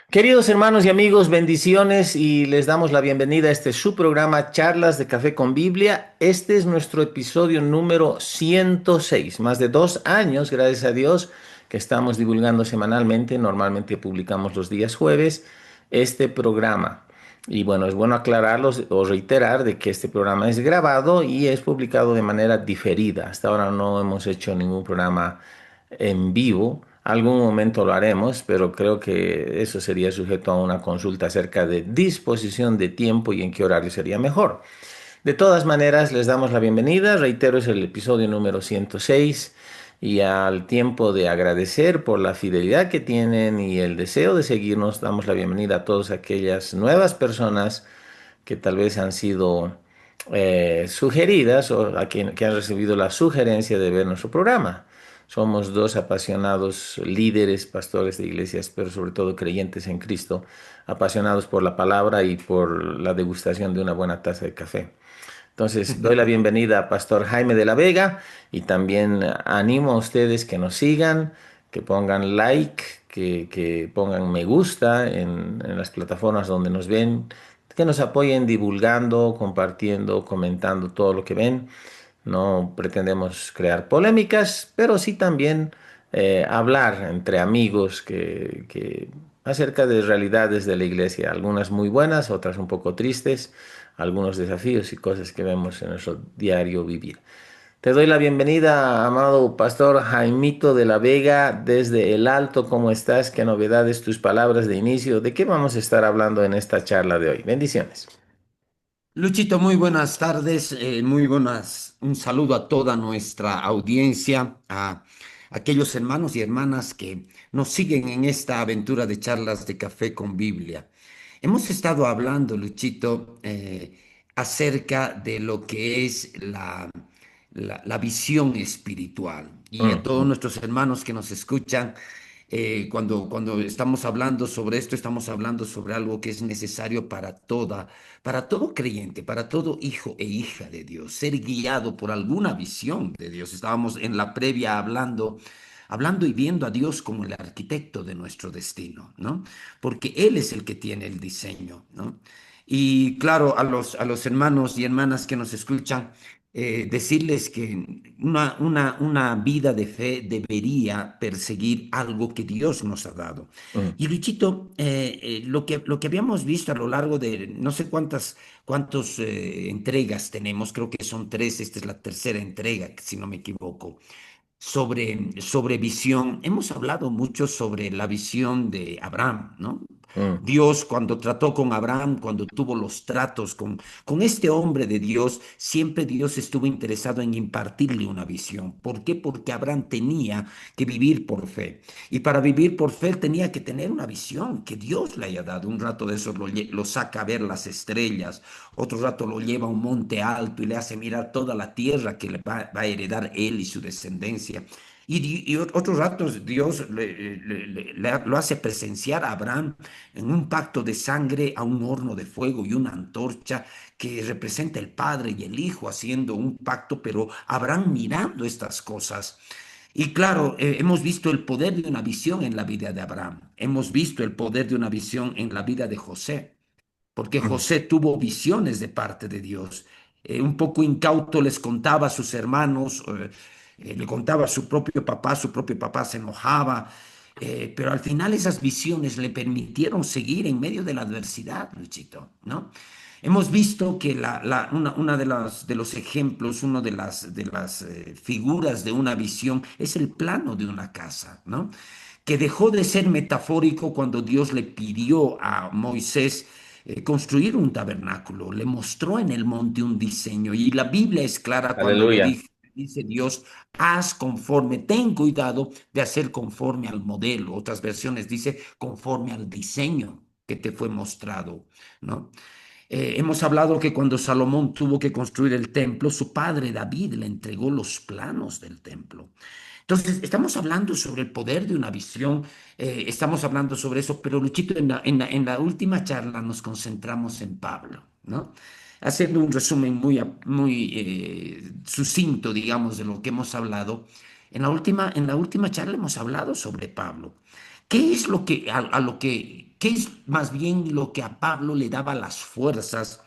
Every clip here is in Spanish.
Queridos hermanos y amigos, bendiciones y les damos la bienvenida a este su programa Charlas de Café con Biblia. Este es nuestro episodio número 106, más de 2 años, gracias a Dios, que estamos divulgando semanalmente. Normalmente publicamos los días jueves este programa. Y bueno, es bueno aclararlos o reiterar de que este programa es grabado y es publicado de manera diferida. Hasta ahora no hemos hecho ningún programa en vivo. Algún momento lo haremos, pero creo que eso sería sujeto a una consulta acerca de disposición de tiempo y en qué horario sería mejor. De todas maneras, les damos la bienvenida. Reitero, es el episodio número 106 y al tiempo de agradecer por la fidelidad que tienen y el deseo de seguirnos, damos la bienvenida a todas aquellas nuevas personas que tal vez han sido sugeridas o que han recibido la sugerencia de ver nuestro programa. Somos dos apasionados líderes, pastores de iglesias, pero sobre todo creyentes en Cristo, apasionados por la palabra y por la degustación de una buena taza de café. Entonces, doy la bienvenida a Pastor Jaime de la Vega y también animo a ustedes que nos sigan, que pongan like, que pongan me gusta en las plataformas donde nos ven, que nos apoyen divulgando, compartiendo, comentando todo lo que ven. No pretendemos crear polémicas, pero sí también hablar entre amigos acerca de realidades de la iglesia, algunas muy buenas, otras un poco tristes, algunos desafíos y cosas que vemos en nuestro diario vivir. Te doy la bienvenida, amado pastor Jaimito de la Vega, desde el Alto. ¿Cómo estás? ¿Qué novedades? Tus palabras de inicio. ¿De qué vamos a estar hablando en esta charla de hoy? Bendiciones. Luchito, muy buenas tardes, un saludo a toda nuestra audiencia, a aquellos hermanos y hermanas que nos siguen en esta aventura de charlas de café con Biblia. Hemos estado hablando, Luchito, acerca de lo que es la visión espiritual. Y a todos Ujú. nuestros hermanos que nos escuchan, cuando estamos hablando sobre esto, estamos hablando sobre algo que es necesario para todo creyente, para todo hijo e hija de Dios, ser guiado por alguna visión de Dios. Estábamos en la previa hablando y viendo a Dios como el arquitecto de nuestro destino, ¿no? Porque Él es el que tiene el diseño, ¿no? Y claro, a los hermanos y hermanas que nos escuchan, decirles que una vida de fe debería perseguir algo que Dios nos ha dado. Mm. Y Luchito, lo que habíamos visto a lo largo de no sé cuántas entregas tenemos, creo que son tres, esta es la tercera entrega, si no me equivoco, sobre visión. Hemos hablado mucho sobre la visión de Abraham, ¿no? Mm. Dios cuando trató con Abraham, cuando tuvo los tratos con este hombre de Dios, siempre Dios estuvo interesado en impartirle una visión. ¿Por qué? Porque Abraham tenía que vivir por fe. Y para vivir por fe él tenía que tener una visión que Dios le haya dado. Un rato de eso lo saca a ver las estrellas, otro rato lo lleva a un monte alto y le hace mirar toda la tierra que le va a heredar él y su descendencia. Y otros ratos Dios lo hace presenciar a Abraham en un pacto de sangre a un horno de fuego y una antorcha que representa el Padre y el Hijo haciendo un pacto, pero Abraham mirando estas cosas. Y claro, hemos visto el poder de una visión en la vida de Abraham, hemos visto el poder de una visión en la vida de José, porque Mm. José tuvo visiones de parte de Dios. Un poco incauto les contaba a sus hermanos, le contaba a su propio papá se enojaba, pero al final esas visiones le permitieron seguir en medio de la adversidad, Luchito, ¿no? Hemos visto que una de los ejemplos, una de las figuras de una visión es el plano de una casa, ¿no? Que dejó de ser metafórico cuando Dios le pidió a Moisés construir un tabernáculo, le mostró en el monte un diseño y la Biblia es clara cuando Aleluya. dice Dios, haz conforme, ten cuidado de hacer conforme al modelo. Otras versiones dice conforme al diseño que te fue mostrado, ¿no? Hemos hablado que cuando Salomón tuvo que construir el templo, su padre David le entregó los planos del templo. Entonces, estamos hablando sobre el poder de una visión, estamos hablando sobre eso, pero Luchito, en la última charla nos concentramos en Pablo, ¿no? Haciendo un resumen muy sucinto, digamos, de lo que hemos hablado. En la última charla hemos hablado sobre Pablo. ¿Qué es lo que, a lo que qué es más bien lo que a Pablo le daba las fuerzas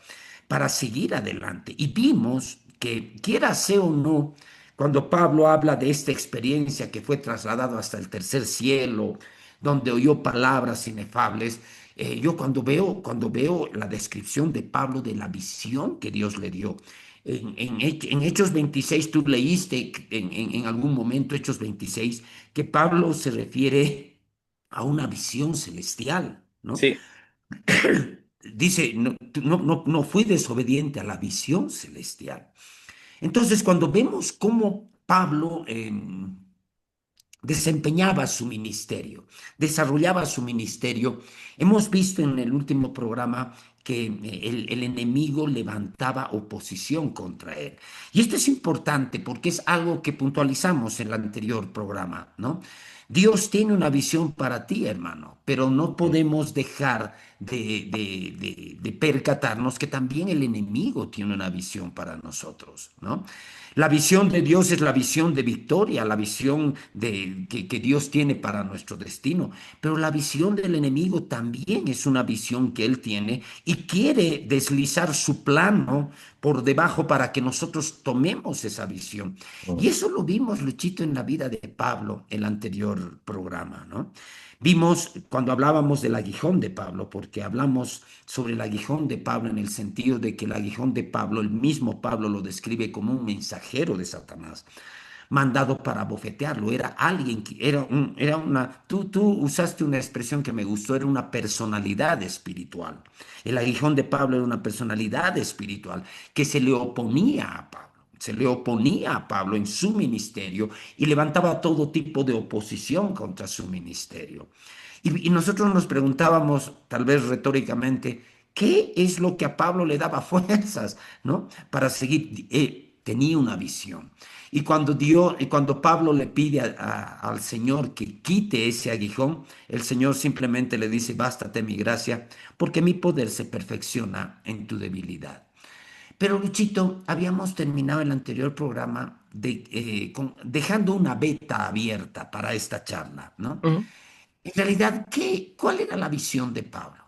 para seguir adelante. Y vimos que, quiera sea o no, cuando Pablo habla de esta experiencia que fue trasladado hasta el tercer cielo, donde oyó palabras inefables, yo cuando veo la descripción de Pablo de la visión que Dios le dio, en Hechos 26, tú leíste en algún momento, Hechos 26, que Pablo se refiere a una visión celestial, ¿no? Sí. Dice, no, no fui desobediente a la visión celestial. Entonces, cuando vemos cómo Pablo desempeñaba su ministerio, desarrollaba su ministerio. Hemos visto en el último programa que el enemigo levantaba oposición contra él. Y esto es importante porque es algo que puntualizamos en el anterior programa, ¿no? Dios tiene una visión para ti, hermano, pero no podemos dejar de percatarnos que también el enemigo tiene una visión para nosotros, ¿no? La visión de Dios es la visión de victoria, la visión que Dios tiene para nuestro destino, pero la visión del enemigo también es una visión que él tiene y quiere deslizar su plano por debajo para que nosotros tomemos esa visión. Y Mm. eso lo vimos, Luchito, en la vida de Pablo, el anterior programa, ¿no? Vimos cuando hablábamos del aguijón de Pablo, porque hablamos sobre el aguijón de Pablo en el sentido de que el aguijón de Pablo, el mismo Pablo lo describe como un mensajero de Satanás, mandado para bofetearlo. Era alguien que era una, tú usaste una expresión que me gustó, era una personalidad espiritual. El aguijón de Pablo era una personalidad espiritual que se le oponía a Pablo. Se le oponía a Pablo en su ministerio y levantaba todo tipo de oposición contra su ministerio. Y nosotros nos preguntábamos, tal vez retóricamente, ¿qué es lo que a Pablo le daba fuerzas, ¿no? Para seguir. Tenía una visión. Y cuando Pablo le pide al Señor que quite ese aguijón, el Señor simplemente le dice, bástate mi gracia, porque mi poder se perfecciona en tu debilidad. Pero Luchito, habíamos terminado el anterior programa dejando una beta abierta para esta charla, ¿no? Ujú. En realidad, ¿cuál era la visión de Pablo?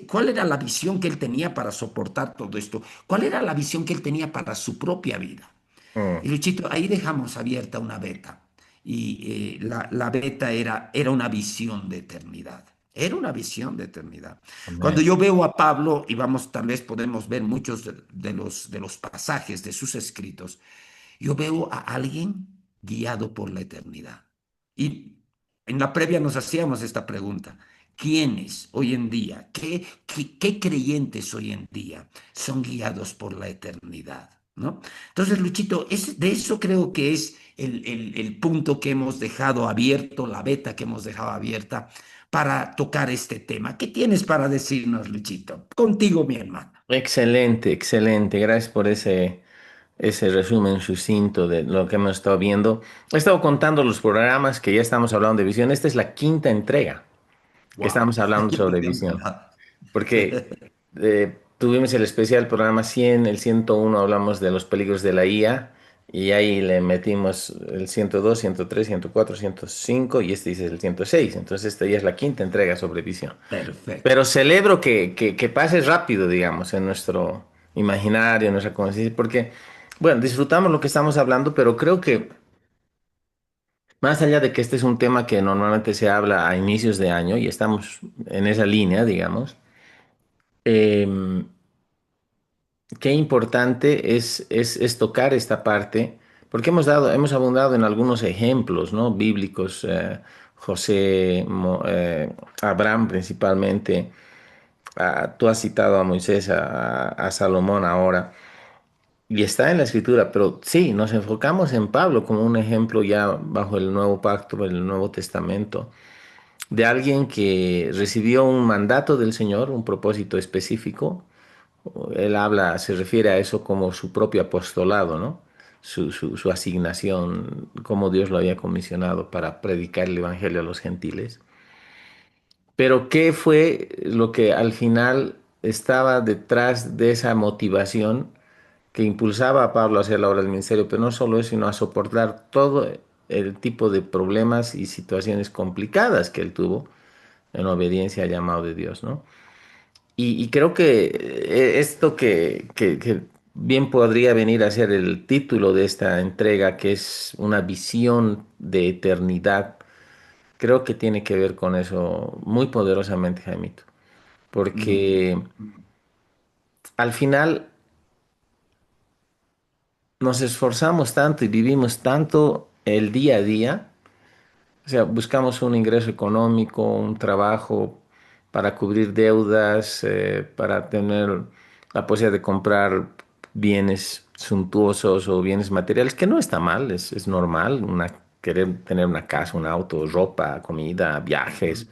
¿Cuál era la visión que él tenía para soportar todo esto? ¿Cuál era la visión que él tenía para su propia vida? Mm. Y Luchito, ahí dejamos abierta una beta. Y la beta era una visión de eternidad. Era una visión de eternidad. Cuando Amén. yo veo a Pablo, y vamos, tal vez podemos ver muchos de los pasajes de sus escritos, yo veo a alguien guiado por la eternidad. Y en la previa nos hacíamos esta pregunta. ¿Quiénes hoy en día, qué creyentes hoy en día son guiados por la eternidad? ¿No? Entonces, Luchito, de eso creo que es el punto que hemos dejado abierto, la beta que hemos dejado abierta para tocar este tema. ¿Qué tienes para decirnos, Luchito? Contigo, mi hermano. Excelente, excelente. Gracias por ese resumen sucinto de lo que hemos estado viendo. He estado contando los programas que ya estamos hablando de visión. Esta es la quinta entrega que Wow, estamos hablando qué sobre visión. barbaridad. Porque tuvimos el especial programa 100, el 101 hablamos de los peligros de la IA y ahí le metimos el 102, 103, 104, 105 y este dice el 106. Entonces esta ya es la quinta entrega sobre visión. Perfecto. Pero celebro que pase rápido, digamos, en nuestro imaginario, en nuestra conciencia, porque, bueno, disfrutamos lo que estamos hablando, pero creo que más allá de que este es un tema que normalmente se habla a inicios de año y estamos en esa línea, digamos, em, qué importante es tocar esta parte, porque hemos abundado en algunos ejemplos, ¿no? Bíblicos, José, Abraham principalmente. Tú has citado a Moisés, a Salomón ahora, y está en la escritura, pero sí, nos enfocamos en Pablo como un ejemplo ya bajo el nuevo pacto, el Nuevo Testamento, de alguien que recibió un mandato del Señor, un propósito específico. Él habla, se refiere a eso como su propio apostolado, ¿no? Su asignación, como Dios lo había comisionado para predicar el Evangelio a los gentiles. Pero ¿qué fue lo que al final estaba detrás de esa motivación que impulsaba a Pablo a hacer la obra del ministerio? Pero no solo eso, sino a soportar todo el tipo de problemas y situaciones complicadas que él tuvo en obediencia al llamado de Dios, ¿no? Y creo que esto que bien podría venir a ser el título de esta entrega, que es una visión de eternidad, creo que tiene que ver con eso muy poderosamente, Jaimito, Mm, porque al final nos esforzamos tanto y vivimos tanto el día a día. O sea, buscamos un ingreso económico, un trabajo para cubrir deudas, para tener la posibilidad de comprar bienes suntuosos o bienes materiales, que no está mal, es normal, querer tener una casa, un auto, ropa, comida, viajes.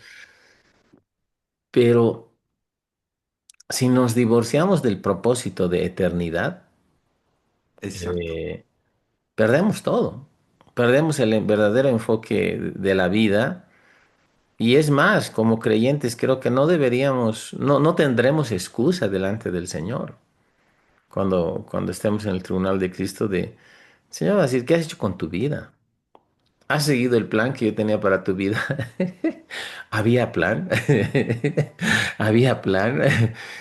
Pero si nos divorciamos del propósito de eternidad, exacto. eh, perdemos todo. Perdemos el verdadero enfoque de la vida. Y es más, como creyentes, creo que no deberíamos, no tendremos excusa delante del Señor cuando estemos en el tribunal de Cristo Señor va a decir, ¿qué has hecho con tu vida? ¿Has seguido el plan que yo tenía para tu vida? ¿Había plan? ¿Había plan?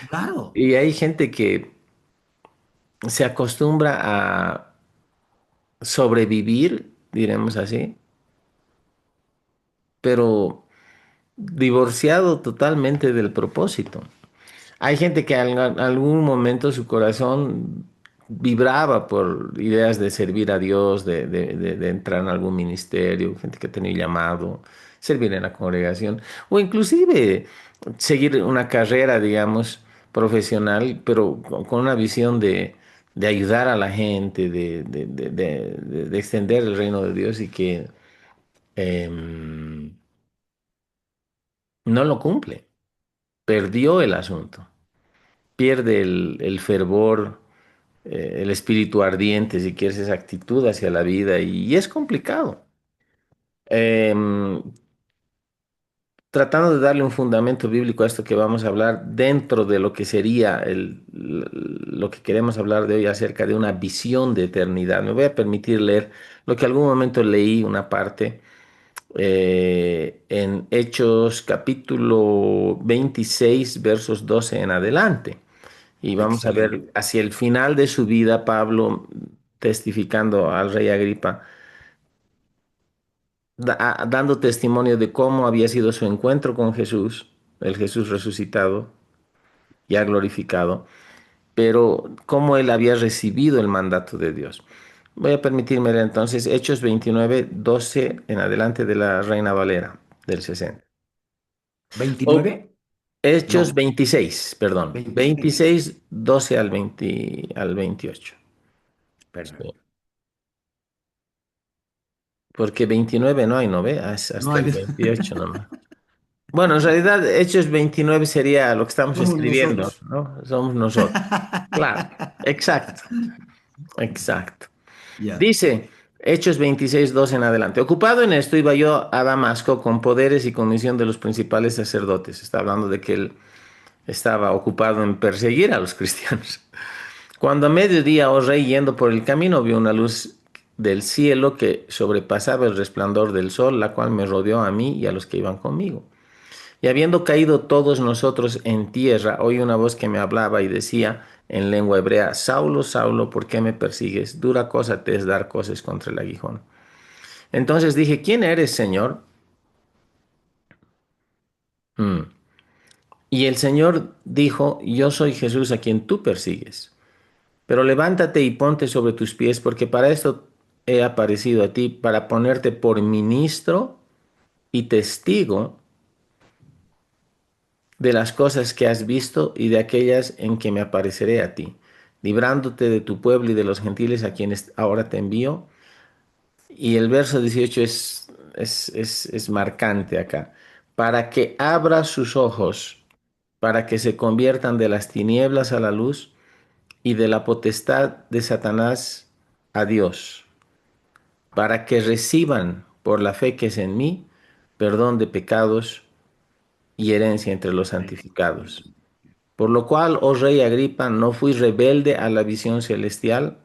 Claro, Y hay gente que se acostumbra a sobrevivir, diremos así, pero divorciado totalmente del propósito. Hay gente que en algún momento su corazón vibraba por ideas de servir a Dios, de entrar en algún ministerio, gente que tenía llamado, servir en la congregación, o inclusive seguir una carrera, digamos, profesional, pero con una visión de ayudar a la gente, de extender el reino de Dios y que no lo cumple, perdió el asunto. Pierde el fervor, el espíritu ardiente, si quieres, esa actitud hacia la vida y es complicado. Em, Tratando de darle un fundamento bíblico a esto que vamos a hablar dentro de lo que sería lo que queremos hablar de hoy acerca de una visión de eternidad. Me voy a permitir leer lo que algún momento leí una parte en Hechos capítulo 26 versos 12 en adelante. Y vamos a excelente. ver hacia el final de su vida, Pablo, testificando al rey Agripa, dando testimonio de cómo había sido su encuentro con Jesús, el Jesús resucitado, ya glorificado, pero cómo él había recibido el mandato de Dios. Voy a permitirme leer entonces Hechos 29 12 en adelante de la Reina Valera del 60. 29. O Hechos No, 26 perdón, 26. 26 12 al 28. Sí. Perfecto. Porque 29 no hay, ¿no ve? No Hasta hay. el 28 nomás. Bueno, en realidad Hechos 29 sería lo que estamos Somos escribiendo, nosotros. ¿no? Somos nosotros. Claro, exacto, exacto. Ya. Dice Hechos 26 2 en adelante. Ocupado en esto, iba yo a Damasco con poderes y comisión de los principales sacerdotes. Está hablando de que él estaba ocupado en perseguir a los cristianos. Cuando a mediodía, oh rey, yendo por el camino, vio una luz del cielo que sobrepasaba el resplandor del sol, la cual me rodeó a mí y a los que iban conmigo. Y habiendo caído todos nosotros en tierra, oí una voz que me hablaba y decía en lengua hebrea, Saulo, Saulo, ¿por qué me persigues? Dura cosa te es dar cosas contra el aguijón. Entonces dije, ¿quién eres, Señor? Mm. Y el Señor dijo, yo soy Jesús a quien tú persigues. Pero levántate y ponte sobre tus pies, porque para esto he aparecido a ti, para ponerte por ministro y testigo de las cosas que has visto y de aquellas en que me apareceré a ti, librándote de tu pueblo y de los gentiles a quienes ahora te envío. Y el verso 18 es marcante acá, para que abra sus ojos, para que se conviertan de las tinieblas a la luz y de la potestad de Satanás a Dios, para que reciban por la fe que es en mí perdón de pecados y herencia entre los santificados. Por lo cual, oh rey Agripa, no fui rebelde a la visión celestial,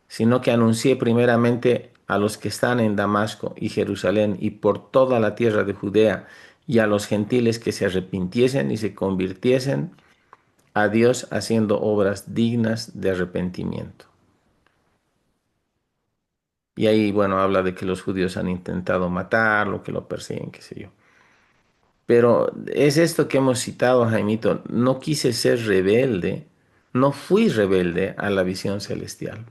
sino que anuncié primeramente a los que están en Damasco y Jerusalén y por toda la tierra de Judea y a los gentiles que se arrepintiesen y se convirtiesen a Dios haciendo obras dignas de arrepentimiento. Y ahí, bueno, habla de que los judíos han intentado matarlo, que lo persiguen, qué sé yo. Pero es esto que hemos citado, Jaimito. No quise ser rebelde, no fui rebelde a la visión celestial,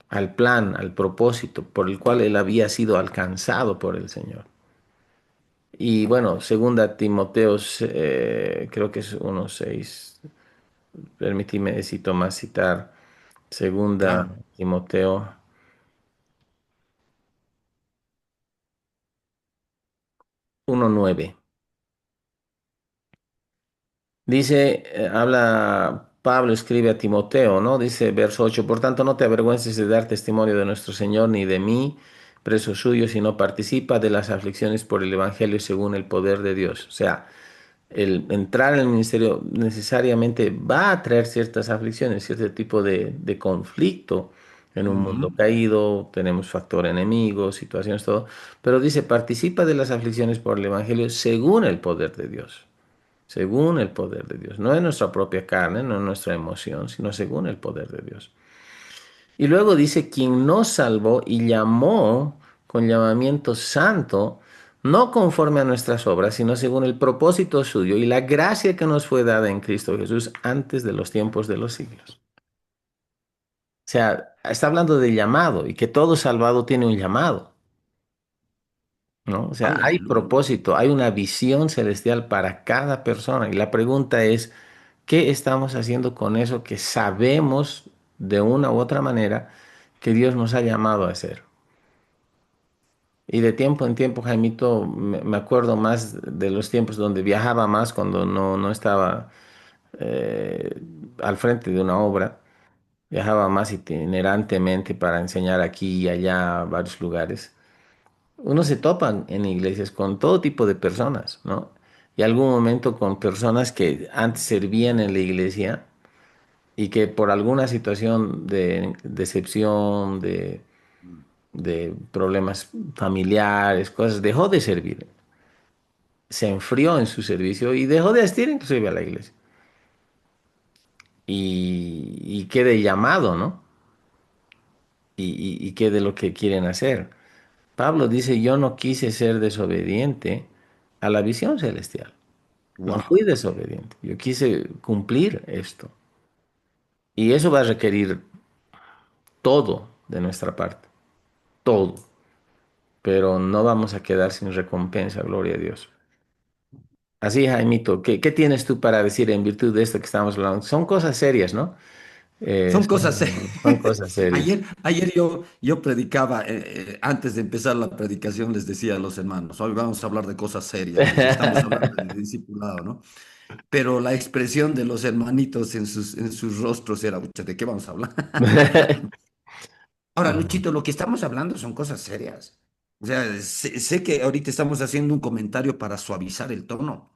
al plan, al propósito por el cual él había sido alcanzado por el Señor. Y bueno, segunda Timoteo, creo que es 1:6. Permíteme, cito más citar. Segunda Claro. Timoteo 1:9. Dice, habla, Pablo escribe a Timoteo, ¿no? Dice, verso 8, por tanto no te avergüences de dar testimonio de nuestro Señor ni de mí, preso suyo, sino participa de las aflicciones por el Evangelio según el poder de Dios. O sea, el entrar en el ministerio necesariamente va a traer ciertas aflicciones, cierto tipo de conflicto en un mundo Ujú. caído, tenemos factor enemigo, situaciones, todo, pero dice, participa de las aflicciones por el Evangelio según el poder de Dios, según el poder de Dios, no es nuestra propia carne, no es nuestra emoción, sino según el poder de Dios. Y luego dice, quien nos salvó y llamó con llamamiento santo, no conforme a nuestras obras, sino según el propósito suyo y la gracia que nos fue dada en Cristo Jesús antes de los tiempos de los siglos. O sea, está hablando de llamado y que todo salvado tiene un llamado, ¿no? O sea, hay Aleluya. propósito, hay una visión celestial para cada persona. Y la pregunta es, ¿qué estamos haciendo con eso que sabemos de una u otra manera que Dios nos ha llamado a hacer? Y de tiempo en tiempo, Jaimito, me acuerdo más de los tiempos donde viajaba más cuando no estaba eh, al frente de una obra. Viajaba más itinerantemente para enseñar aquí y allá a varios lugares. Uno se topa en iglesias con todo tipo de personas, ¿no? Y algún momento con personas que antes servían en la iglesia y que por alguna situación de decepción, de problemas familiares, cosas, dejó de servir, se enfrió en su servicio y dejó de asistir inclusive a la iglesia. Y qué de llamado, ¿no? Y qué de lo que quieren hacer. Pablo dice, yo no quise ser desobediente a la visión celestial. No fui Wow. desobediente. Yo quise cumplir esto. Y eso va a requerir todo de nuestra parte. Todo. Pero no vamos a quedar sin recompensa, gloria a Dios. Así, Jaimito, ¿qué tienes tú para decir en virtud de esto que estamos hablando? Son cosas serias, ¿no? Son cosas. Son cosas serias. Ayer yo predicaba, antes de empezar la predicación les decía a los hermanos, hoy vamos a hablar de cosas serias, les estamos hablando de discipulado, ¿no? Pero la expresión de los hermanitos en sus rostros era, "Pucha, ¿de qué vamos a hablar?" Ahora, Luchito, lo que estamos hablando son cosas serias. O sea, sé que ahorita estamos haciendo un comentario para suavizar el tono,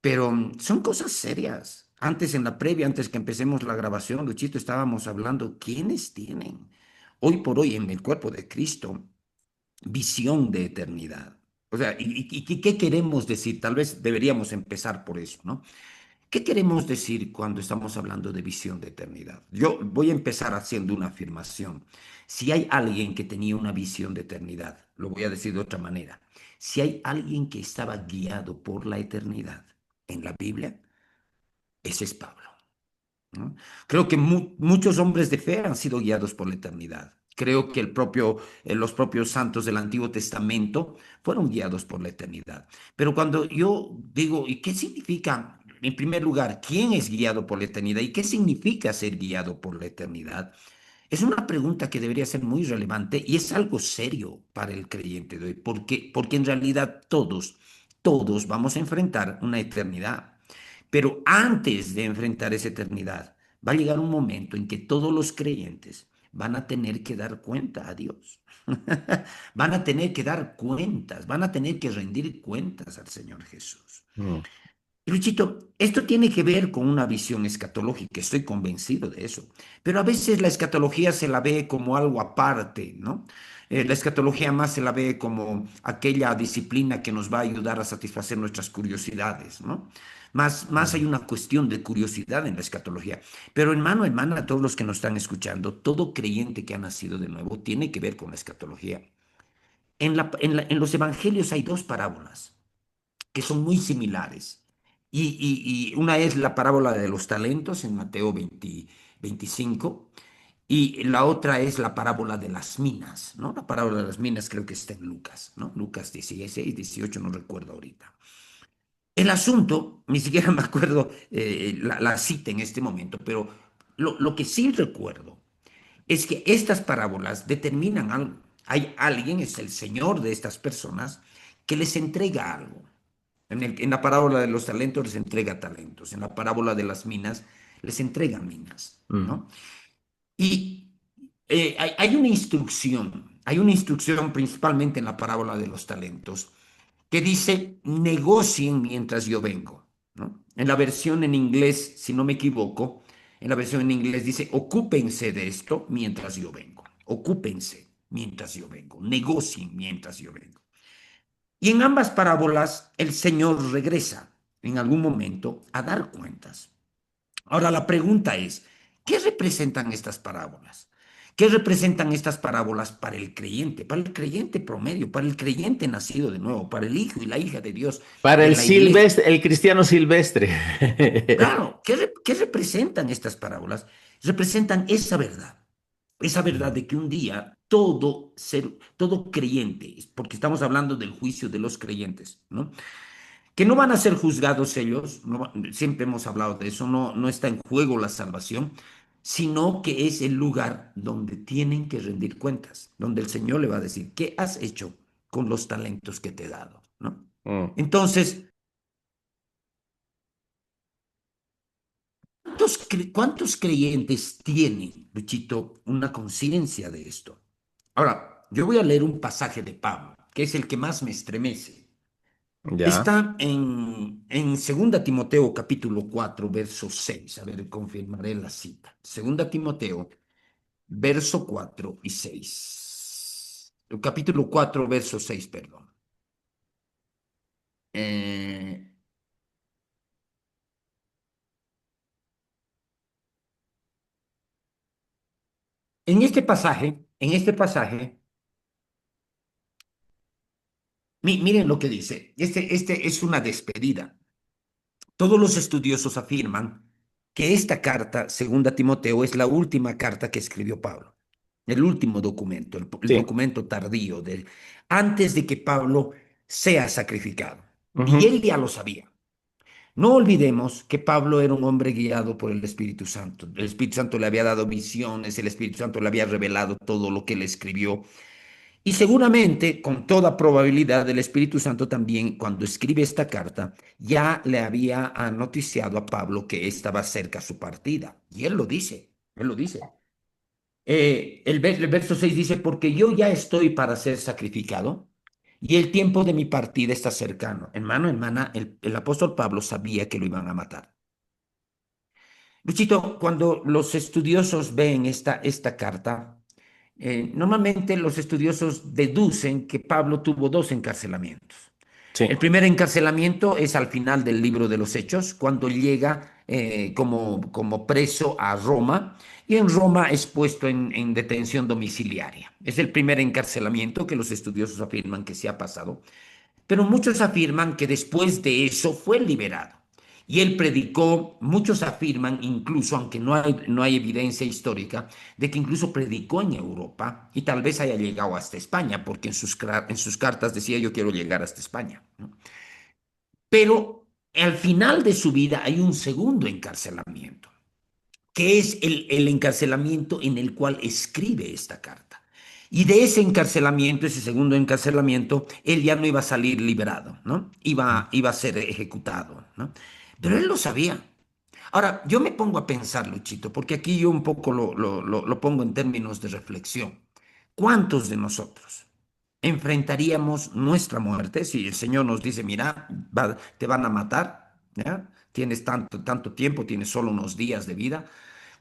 pero son cosas serias. Antes, en la previa, antes que empecemos la grabación, Luchito, estábamos hablando quiénes tienen hoy por hoy en el cuerpo de Cristo visión de eternidad. O sea, ¿y qué queremos decir? Tal vez deberíamos empezar por eso, ¿no? ¿Qué queremos decir cuando estamos hablando de visión de eternidad? Yo voy a empezar haciendo una afirmación. Si hay alguien que tenía una visión de eternidad, lo voy a decir de otra manera. Si hay alguien que estaba guiado por la eternidad en la Biblia, ese es Pablo, ¿no? Creo que muchos hombres de fe han sido guiados por la eternidad. Creo que los propios santos del Antiguo Testamento fueron guiados por la eternidad. Pero cuando yo digo, ¿y qué significa, en primer lugar, quién es guiado por la eternidad y qué significa ser guiado por la eternidad? Es una pregunta que debería ser muy relevante y es algo serio para el creyente de hoy, porque en realidad todos vamos a enfrentar una eternidad. Pero antes de enfrentar esa eternidad, va a llegar un momento en que todos los creyentes van a tener que dar cuenta a Dios. Van a tener que dar cuentas, van a tener que rendir cuentas al Señor Jesús. Mm. Luchito, esto tiene que ver con una visión escatológica, estoy convencido de eso, pero a veces la escatología se la ve como algo aparte, ¿no? La escatología más se la ve como aquella disciplina que nos va a ayudar a satisfacer nuestras curiosidades, ¿no? Más hay Mm. una cuestión de curiosidad en la escatología. Pero hermano, hermana, a todos los que nos están escuchando, todo creyente que ha nacido de nuevo tiene que ver con la escatología. En los evangelios hay dos parábolas que son muy similares. Y una es la parábola de los talentos en Mateo 20 25 y la otra es la parábola de las minas, ¿no? La parábola de las minas creo que está en Lucas, ¿no? Lucas 16, 18, no recuerdo ahorita. El asunto, ni siquiera me acuerdo la cita en este momento, pero lo que sí recuerdo es que estas parábolas determinan algo. Hay alguien, es el Señor de estas personas, que les entrega algo. En la parábola de los talentos les entrega talentos, en la parábola de las minas les entrega minas, Mm. ¿no? Y hay una instrucción principalmente en la parábola de los talentos que dice, negocien mientras yo vengo, ¿no? En la versión en inglés, si no me equivoco, en la versión en inglés dice, ocúpense de esto mientras yo vengo, ocúpense mientras yo vengo, negocien mientras yo vengo. Y en ambas parábolas el Señor regresa en algún momento a dar cuentas. Ahora la pregunta es, ¿qué representan estas parábolas? ¿Qué representan estas parábolas para el creyente promedio, para el creyente nacido de nuevo, para el hijo y la hija de Dios, Para de el la iglesia? silvestre, el cristiano silvestre. Claro, ¿qué representan estas parábolas? Representan esa verdad Mm. de que un día todo ser, todo creyente, porque estamos hablando del juicio de los creyentes, ¿no? Que no van a ser juzgados ellos, siempre hemos hablado de eso, no está en juego la salvación, sino que es el lugar donde tienen que rendir cuentas, donde el Señor le va a decir, ¿qué has hecho con los talentos que te he dado? ¿No? Mm. Entonces, ¿cuántos creyentes tienen, Luchito, una conciencia de esto? Ahora, yo voy a leer un pasaje de Pablo, que es el que más me estremece. Ya. Está en 2 Timoteo capítulo 4 verso 6. A ver, confirmaré la cita. 2 Timoteo, verso 4 y 6. El capítulo 4 verso 6, perdón. Eh, en este pasaje, miren lo que dice. Este es una despedida. Todos los estudiosos afirman que esta carta, 2 Timoteo, es la última carta que escribió Pablo, el último documento, el Sí. documento tardío antes de que Pablo sea sacrificado. Y Ujú. él ya lo sabía. No olvidemos que Pablo era un hombre guiado por el Espíritu Santo. El Espíritu Santo le había dado visiones, el Espíritu Santo le había revelado todo lo que él escribió. Y seguramente, con toda probabilidad, el Espíritu Santo también, cuando escribe esta carta, ya le había noticiado a Pablo que estaba cerca su partida. Y él lo dice, él lo dice. El verso 6 dice, porque yo ya estoy para ser sacrificado y el tiempo de mi partida está cercano. Hermano, hermana, el apóstol Pablo sabía que lo iban a matar. Luchito, cuando los estudiosos ven esta carta, normalmente los estudiosos deducen que Pablo tuvo dos encarcelamientos. Sí. El primer encarcelamiento es al final del libro de los Hechos, cuando llega como preso a Roma y en Roma es puesto en detención domiciliaria. Es el primer encarcelamiento que los estudiosos afirman que se ha pasado, pero muchos afirman que después de eso fue liberado. Y él predicó, muchos afirman incluso, aunque no hay evidencia histórica, de que incluso predicó en Europa y tal vez haya llegado hasta España, porque en sus cartas decía yo quiero llegar hasta España, ¿no? Pero al final de su vida hay un segundo encarcelamiento, que es el encarcelamiento en el cual escribe esta carta. Y de ese encarcelamiento, ese segundo encarcelamiento, él ya no iba a salir liberado, ¿no? Iba a ser ejecutado, ¿no? Pero él lo sabía. Ahora, yo me pongo a pensar, Luchito, porque aquí yo un poco lo pongo en términos de reflexión. ¿Cuántos de nosotros enfrentaríamos nuestra muerte si el Señor nos dice, mira, te van a matar? ¿ya? Tienes tanto tiempo, tienes solo unos días de vida.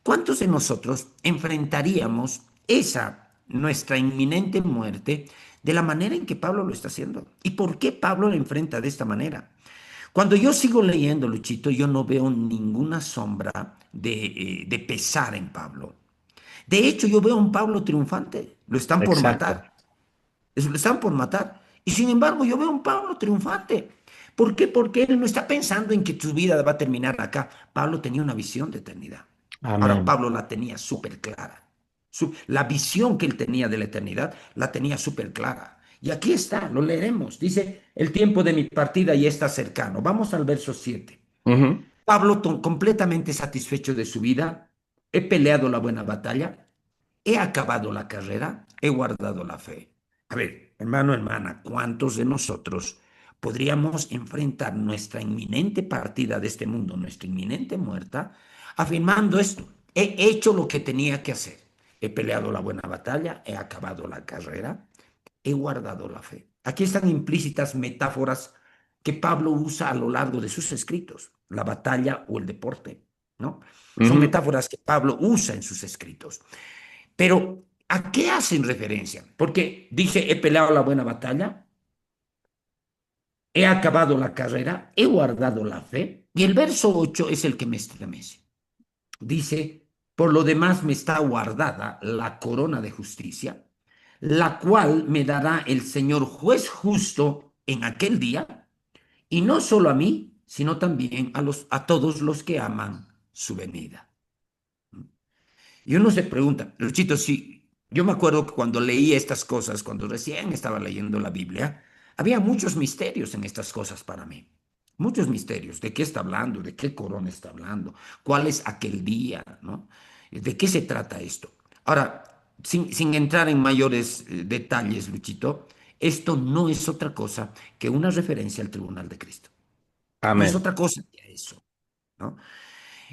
¿Cuántos de nosotros enfrentaríamos esa nuestra inminente muerte de la manera en que Pablo lo está haciendo? ¿Y por qué Pablo lo enfrenta de esta manera? Cuando yo sigo leyendo, Luchito, yo no veo ninguna sombra de pesar en Pablo. De hecho, yo veo a un Pablo triunfante. Lo están por Exacto. matar. Lo están por matar. Y sin embargo, yo veo a un Pablo triunfante. ¿Por qué? Porque él no está pensando en que su vida va a terminar acá. Pablo tenía una visión de eternidad. Ahora, Amén. Pablo la tenía súper clara. La visión que él tenía de la eternidad la tenía súper clara. Y aquí está, lo leeremos. Dice, el tiempo de mi partida ya está cercano. Vamos al verso 7. Ujú. Pablo, completamente satisfecho de su vida, he peleado la buena batalla, he acabado la carrera, he guardado la fe. A ver, hermano, hermana, ¿cuántos de nosotros podríamos enfrentar nuestra inminente partida de este mundo, nuestra inminente muerta, afirmando esto? He hecho lo que tenía que hacer. He peleado la buena batalla, he acabado la carrera, he guardado la fe. Aquí están implícitas metáforas que Pablo usa a lo largo de sus escritos, la batalla o el deporte, ¿no? Son Ujú. metáforas que Pablo usa en sus escritos. Pero, ¿a qué hacen referencia? Porque dice, he peleado la buena batalla, he acabado la carrera, he guardado la fe. Y el verso 8 es el que me estremece. Dice, por lo demás me está guardada la corona de justicia, la cual me dará el Señor juez justo en aquel día, y no solo a mí, sino también a todos los que aman su venida. Y uno se pregunta, Luchito, sí, yo me acuerdo que cuando leí estas cosas, cuando recién estaba leyendo la Biblia, había muchos misterios en estas cosas para mí. Muchos misterios. ¿De qué está hablando? ¿De qué corona está hablando? ¿Cuál es aquel día? ¿No? ¿De qué se trata esto? Ahora, sin entrar en mayores detalles, Luchito, esto no es otra cosa que una referencia al tribunal de Cristo. No es Amén. otra cosa que eso, ¿no?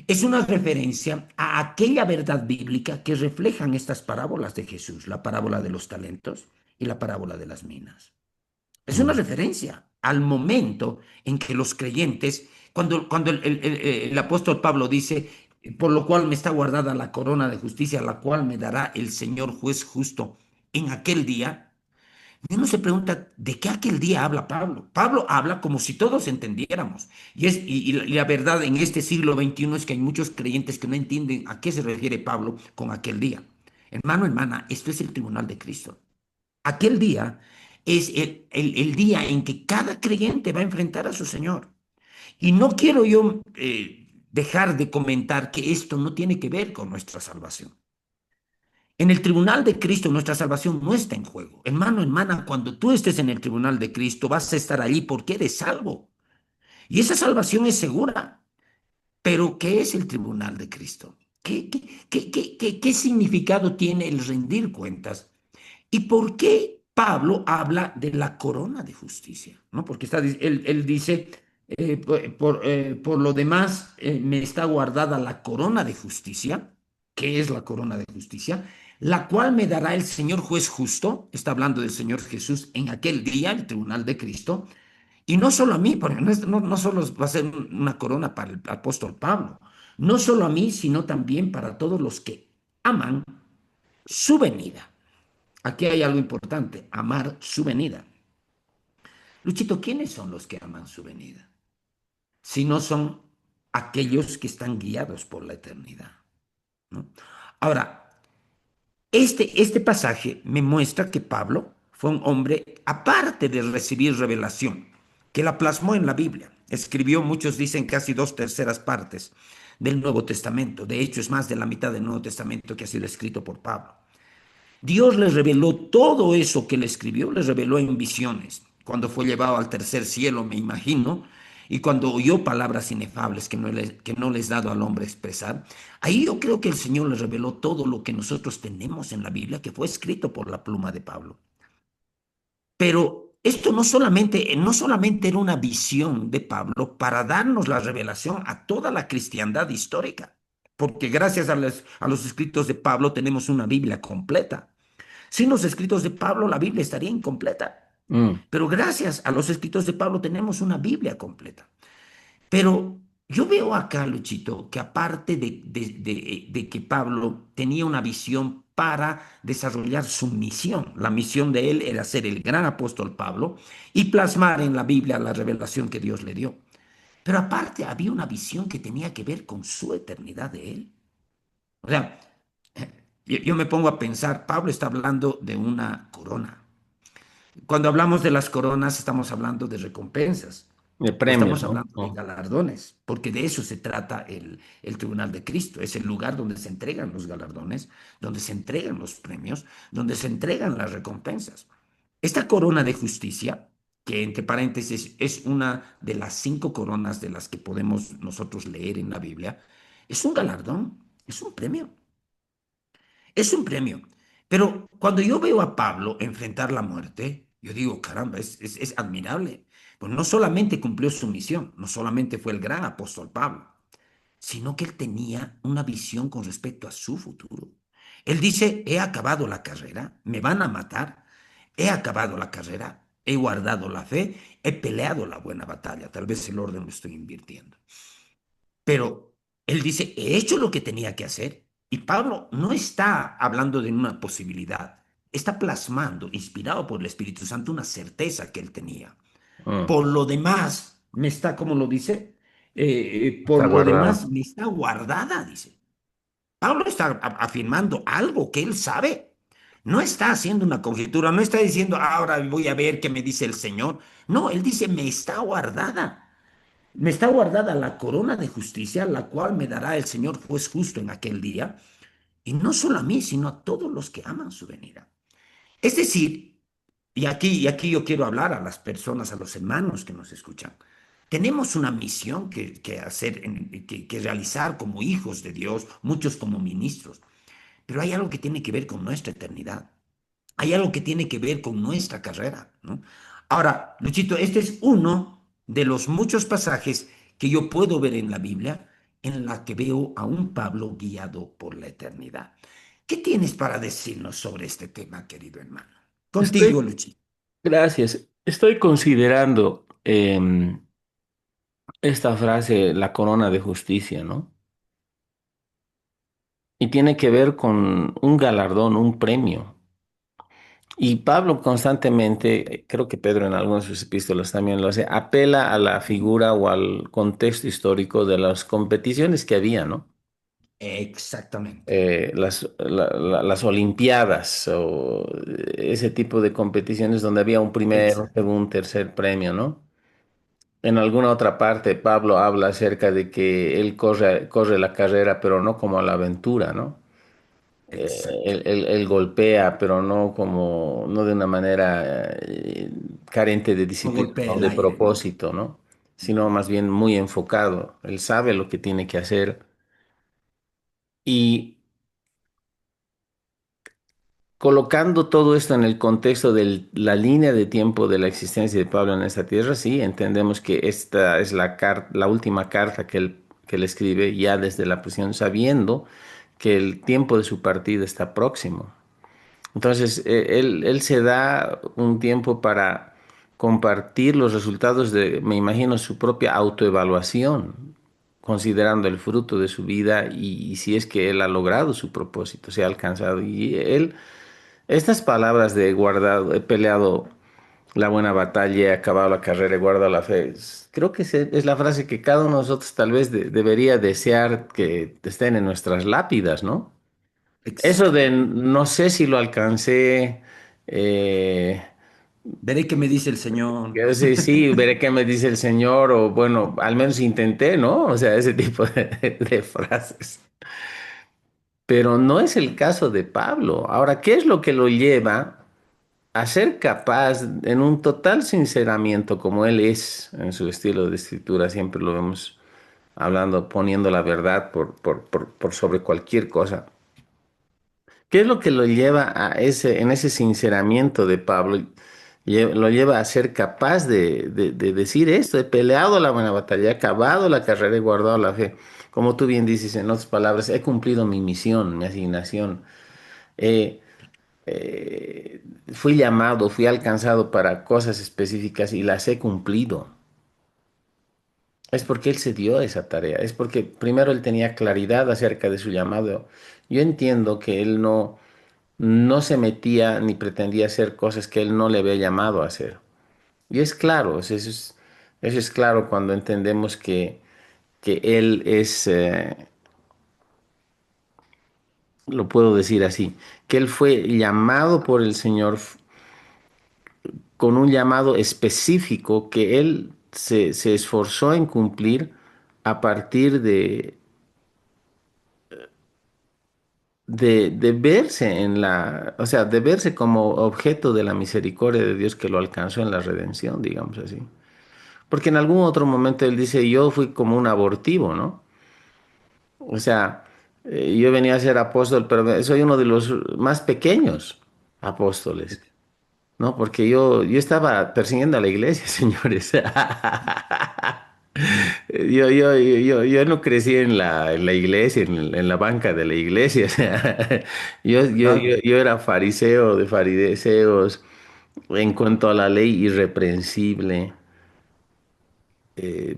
Es una referencia a aquella verdad bíblica que reflejan estas parábolas de Jesús, la parábola de los talentos y la parábola de las minas. Es una Mm. referencia al momento en que los creyentes, cuando el apóstol Pablo dice, por lo cual me está guardada la corona de justicia, la cual me dará el Señor juez justo en aquel día, y uno se pregunta, ¿de qué aquel día habla Pablo? Pablo habla como si todos entendiéramos. Y la verdad en este siglo XXI es que hay muchos creyentes que no entienden a qué se refiere Pablo con aquel día. Hermano, hermana, esto es el tribunal de Cristo. Aquel día es el día en que cada creyente va a enfrentar a su Señor. Y no quiero yo dejar de comentar que esto no tiene que ver con nuestra salvación. En el tribunal de Cristo nuestra salvación no está en juego. Hermano, hermana, cuando tú estés en el tribunal de Cristo vas a estar allí porque eres salvo. Y esa salvación es segura. Pero, ¿qué es el tribunal de Cristo? ¿Qué significado tiene el rendir cuentas? ¿Y por qué Pablo habla de la corona de justicia? ¿No? Porque él dice, por lo demás, me está guardada la corona de justicia. ¿Qué es la corona de justicia? La cual me dará el Señor juez justo, está hablando del Señor Jesús en aquel día, el tribunal de Cristo, y no solo a mí, porque no solo va a ser una corona para el apóstol Pablo, no solo a mí, sino también para todos los que aman su venida. Aquí hay algo importante, amar su venida. Luchito, ¿quiénes son los que aman su venida? Si no son aquellos que están guiados por la eternidad, ¿no? Ahora, este pasaje me muestra que Pablo fue un hombre, aparte de recibir revelación, que la plasmó en la Biblia. Escribió, muchos dicen, casi 2/3 del Nuevo Testamento. De hecho, es más de la mitad del Nuevo Testamento que ha sido escrito por Pablo. Dios le reveló todo eso que le escribió, le reveló en visiones, cuando fue llevado al tercer cielo, me imagino, y cuando oyó palabras inefables que no les dado al hombre expresar. Ahí yo creo que el Señor le reveló todo lo que nosotros tenemos en la Biblia, que fue escrito por la pluma de Pablo. Pero esto no solamente era una visión de Pablo para darnos la revelación a toda la cristiandad histórica, porque gracias a los escritos de Pablo tenemos una Biblia completa. Sin los escritos de Pablo, la Biblia estaría incompleta. Mm. Pero gracias a los escritos de Pablo tenemos una Biblia completa. Pero yo veo acá, Luchito, que aparte de que Pablo tenía una visión para desarrollar su misión, la misión de él era ser el gran apóstol Pablo y plasmar en la Biblia la revelación que Dios le dio. Pero aparte había una visión que tenía que ver con su eternidad de él. O sea, yo me pongo a pensar, Pablo está hablando de una corona. Cuando hablamos de las coronas, estamos hablando de recompensas, De premios, estamos ¿no? hablando de Oh. galardones, porque de eso se trata el Tribunal de Cristo. Es el lugar donde se entregan los galardones, donde se entregan los premios, donde se entregan las recompensas. Esta corona de justicia, que entre paréntesis es una de las 5 coronas de las que podemos nosotros leer en la Biblia, es un galardón, es un premio. Es un premio. Pero cuando yo veo a Pablo enfrentar la muerte, yo digo, caramba, es admirable. Pues no solamente cumplió su misión, no solamente fue el gran apóstol Pablo, sino que él tenía una visión con respecto a su futuro. Él dice, he acabado la carrera, me van a matar, he acabado la carrera, he guardado la fe, he peleado la buena batalla. Tal vez el orden lo estoy invirtiendo. Pero él dice, he hecho lo que tenía que hacer. Y Pablo no está hablando de una posibilidad, está plasmando, inspirado por el Espíritu Santo, una certeza que él tenía. Mm. Por lo demás, me está, como lo dice, por Está lo guardado. demás, me está guardada, dice. Pablo está afirmando algo que él sabe. No está haciendo una conjetura, no está diciendo, ahora voy a ver qué me dice el Señor. No, él dice, me está guardada. Me está guardada la corona de justicia, la cual me dará el Señor juez justo en aquel día, y no solo a mí, sino a todos los que aman su venida. Es decir, y aquí yo quiero hablar a las personas, a los hermanos que nos escuchan. Tenemos una misión que hacer, que realizar como hijos de Dios, muchos como ministros, pero hay algo que tiene que ver con nuestra eternidad. Hay algo que tiene que ver con nuestra carrera, ¿no? Ahora, Luchito, este es uno de los muchos pasajes que yo puedo ver en la Biblia en la que veo a un Pablo guiado por la eternidad. ¿Qué tienes para decirnos sobre este tema, querido hermano? Estoy, Contigo, Luchito. gracias. Estoy considerando esta frase, la corona de justicia, ¿no? Y tiene que ver con un galardón, un premio. Y Pablo constantemente, creo que Pedro en algunas de sus epístolas también lo hace, apela a la figura o al contexto histórico de las competiciones que había, ¿no? Exactamente. Las Olimpiadas o ese tipo de competiciones donde había un primer, un Exacto. segundo, un tercer premio, ¿no? En alguna otra parte, Pablo habla acerca de que él corre la carrera, pero no como a la aventura, ¿no? Exacto. Él golpea, pero no como, no de una manera carente de No disciplina golpea o el de aire, ¿no? propósito, ¿no? Sino más bien muy enfocado. Él sabe lo que tiene que hacer. Y colocando todo esto en el contexto de la línea de tiempo de la existencia de Pablo en esta tierra, sí, entendemos que esta es la última carta que él escribe ya desde la prisión, sabiendo que el tiempo de su partida está próximo. Entonces, él se da un tiempo para compartir los resultados de, me imagino, su propia autoevaluación, considerando el fruto de su vida y si es que él ha logrado su propósito, se ha alcanzado. Y él, estas palabras de guardado, he peleado la buena batalla, he acabado la carrera, he guardado la fe, creo que es la frase que cada uno de nosotros tal vez debería desear que estén en nuestras lápidas, ¿no? Eso de Exacto. no sé si lo alcancé, eh, Veré qué me dice el Señor. yo sé, sí, veré qué me dice el Señor, o bueno, al menos intenté, ¿no? O sea, ese tipo de frases. Pero no es el caso de Pablo. Ahora, ¿qué es lo que lo lleva a ser capaz, en un total sinceramiento como él es en su estilo de escritura? Siempre lo vemos hablando, poniendo la verdad por sobre cualquier cosa. ¿Qué es lo que lo lleva a en ese sinceramiento de Pablo? Lo lleva a ser capaz de decir esto: he peleado la buena batalla, he acabado la carrera, he guardado la fe. Como tú bien dices en otras palabras, he cumplido mi misión, mi asignación. Eh, eh, Fui llamado, fui alcanzado para cosas específicas y las he cumplido. es porque él se dio esa tarea, es porque primero él tenía claridad acerca de su llamado. Yo entiendo que él no se metía ni pretendía hacer cosas que él no le había llamado a hacer. Y es claro, eso es claro cuando entendemos que él es, lo puedo decir así, que él fue llamado por el Señor con un llamado específico que él se esforzó en cumplir a partir de verse en la, o sea, de verse como objeto de la misericordia de Dios que lo alcanzó en la redención, digamos así. Porque en algún otro momento él dice, yo fui como un abortivo, ¿no? O sea, yo venía a ser apóstol, pero soy uno de los más pequeños apóstoles, ¿no? Porque yo estaba persiguiendo a la iglesia, señores. Yo no crecí en la iglesia, en la banca de la iglesia. O sea, Claro. yo era fariseo de fariseos en cuanto a la ley irreprensible. eh,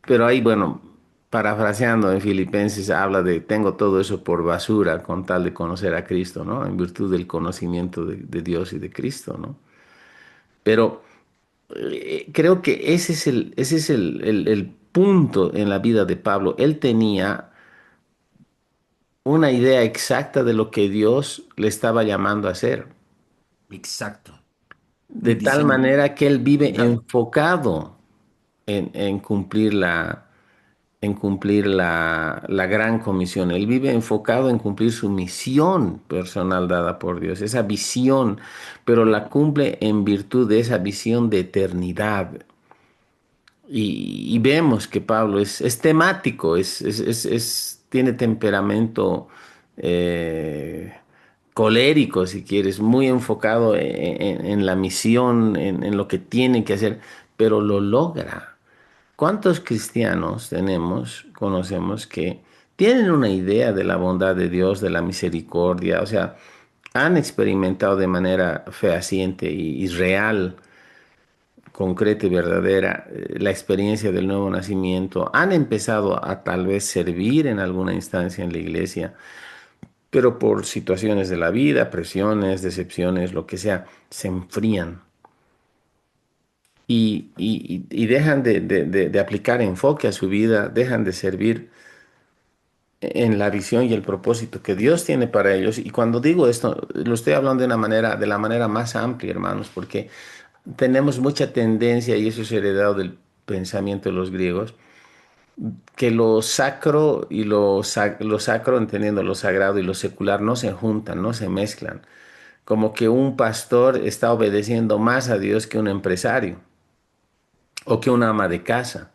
pero ahí, bueno, parafraseando en Filipenses, habla de tengo todo eso por basura con tal de conocer a Cristo, ¿no? En virtud del conocimiento de Dios y de Cristo, ¿no? Pero creo que ese es el punto en la vida de Pablo. Él tenía una idea exacta de lo que Dios le estaba llamando a hacer, Exacto. de tal Bendición. manera que él vive Cuidado. enfocado en cumplir la gran comisión. Él vive enfocado en cumplir su misión personal dada por Dios, esa visión, pero la cumple en virtud de esa visión de eternidad. Y vemos que Pablo es temático, tiene temperamento eh, colérico, si quieres, muy enfocado en la misión, en lo que tiene que hacer, pero lo logra. ¿Cuántos cristianos conocemos que tienen una idea de la bondad de Dios, de la misericordia? O sea, han experimentado de manera fehaciente y real, concreta y verdadera, la experiencia del nuevo nacimiento, han empezado a tal vez servir en alguna instancia en la iglesia, pero por situaciones de la vida, presiones, decepciones, lo que sea, se enfrían y dejan de aplicar enfoque a su vida, dejan de servir en la visión y el propósito que Dios tiene para ellos. Y cuando digo esto, lo estoy hablando de la manera más amplia, hermanos, porque tenemos mucha tendencia, y eso es heredado del pensamiento de los griegos, que lo sacro y lo sacro, entendiendo lo sagrado y lo secular, no se juntan, no se mezclan. Como que un pastor está obedeciendo más a Dios que un empresario o que una ama de casa.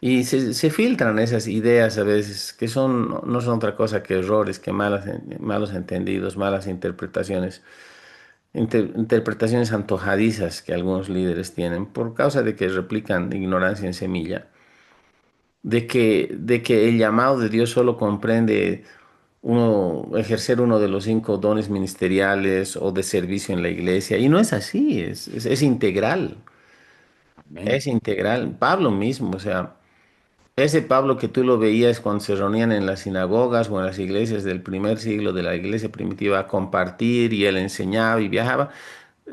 Y se filtran esas ideas a veces que no son otra cosa que errores, que malos entendidos, malas interpretaciones, interpretaciones antojadizas que algunos líderes tienen por causa de que replican ignorancia en semilla, de que el llamado de Dios solo comprende ejercer uno de los 5 dones ministeriales o de servicio en la iglesia. Y no es así, es integral, es Amén. integral. Pablo mismo, o sea. Ese Pablo que tú lo veías cuando se reunían en las sinagogas o en las iglesias del primer siglo de la iglesia primitiva a compartir y él enseñaba y viajaba,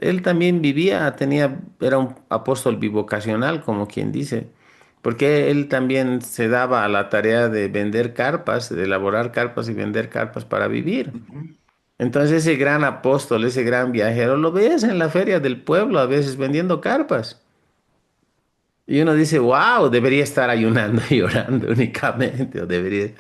él también vivía, era un apóstol bivocacional, como quien dice, porque él también se daba a la tarea de vender carpas, de elaborar carpas y vender carpas para vivir. Ujú. Entonces ese gran apóstol, ese gran viajero, lo veías en la feria del pueblo a veces vendiendo carpas. Y uno dice, wow, debería estar ayunando y orando únicamente, o debería.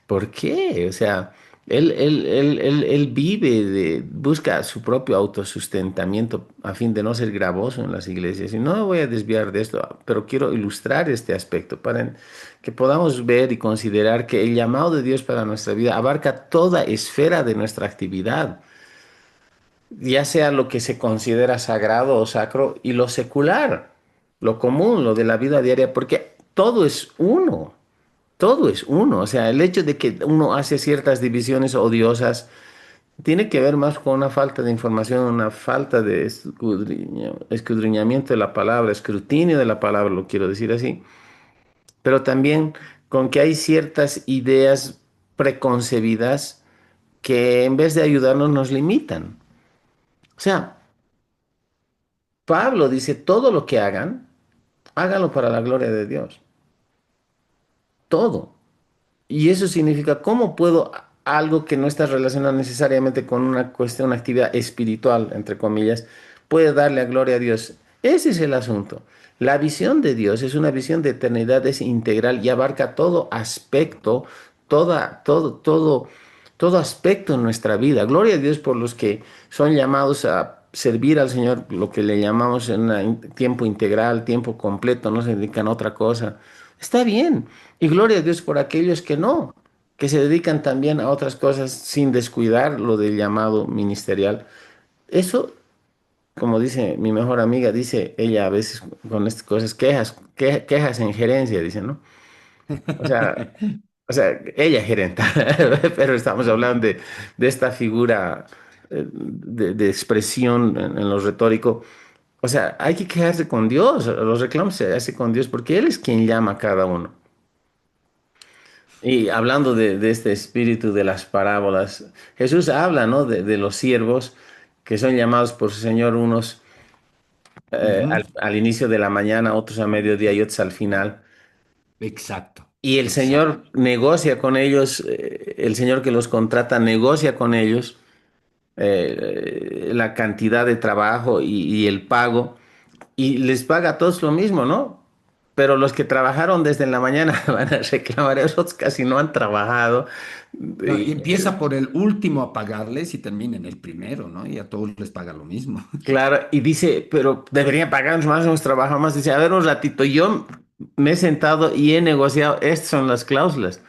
¿Por qué? O sea, él vive busca su propio autosustentamiento a fin de no ser gravoso en las iglesias. Y no me voy a desviar de esto, pero quiero ilustrar este aspecto para que podamos ver y considerar que el llamado de Dios para nuestra vida abarca toda esfera de nuestra actividad, ya sea lo que se considera sagrado o sacro y lo secular, lo común, lo de la vida diaria, porque todo es uno. Todo es uno, o sea, el hecho de que uno hace ciertas divisiones odiosas tiene que ver más con una falta de información, una falta de escudriñamiento de la palabra, escrutinio de la palabra, lo quiero decir así, pero también con que hay ciertas ideas preconcebidas que en vez de ayudarnos nos limitan. O sea, Pablo dice, todo lo que hagan, háganlo para la gloria de Dios. Todo. Y eso significa, ¿cómo puedo algo que no está relacionado necesariamente con una cuestión, una actividad espiritual, entre comillas, puede darle a gloria a Dios? Ese es el asunto. La visión de Dios es una visión de eternidad, es integral y abarca todo aspecto, todo aspecto en nuestra vida. Gloria a Dios por los que son llamados a servir al Señor, lo que le llamamos en tiempo integral, tiempo completo, no se dedican a otra cosa. Está bien. Y gloria a Dios por aquellos que no, que se dedican también a otras cosas sin descuidar lo del llamado ministerial. Eso, como dice mi mejor amiga, dice ella a veces con estas cosas, quejas en gerencia, dice, ¿no? O sea, ella es gerenta, pero estamos hablando de esta figura de expresión en lo retórico. O sea, hay que quejarse con Dios, los reclamos se hace con Dios, porque Él es quien llama a cada uno. Y hablando de este espíritu de las parábolas, Jesús habla, ¿no? De los siervos que son llamados por su Señor, unos Ujú. al inicio de la mañana, otros a mediodía y otros al final. Exacto, Y el exacto. Señor negocia con ellos, el Señor que los contrata negocia con ellos la cantidad de trabajo y el pago, y les paga a todos lo mismo, ¿no? Pero los que trabajaron desde la mañana van a reclamar, esos casi no han trabajado. No, y Y, empieza por el último a pagarles y termina en el primero, ¿no? Y a todos les paga lo mismo. claro, y dice, pero deberían pagarnos más, hemos trabajado más. Dice, a ver un ratito, yo me he sentado y he negociado, estas son las cláusulas.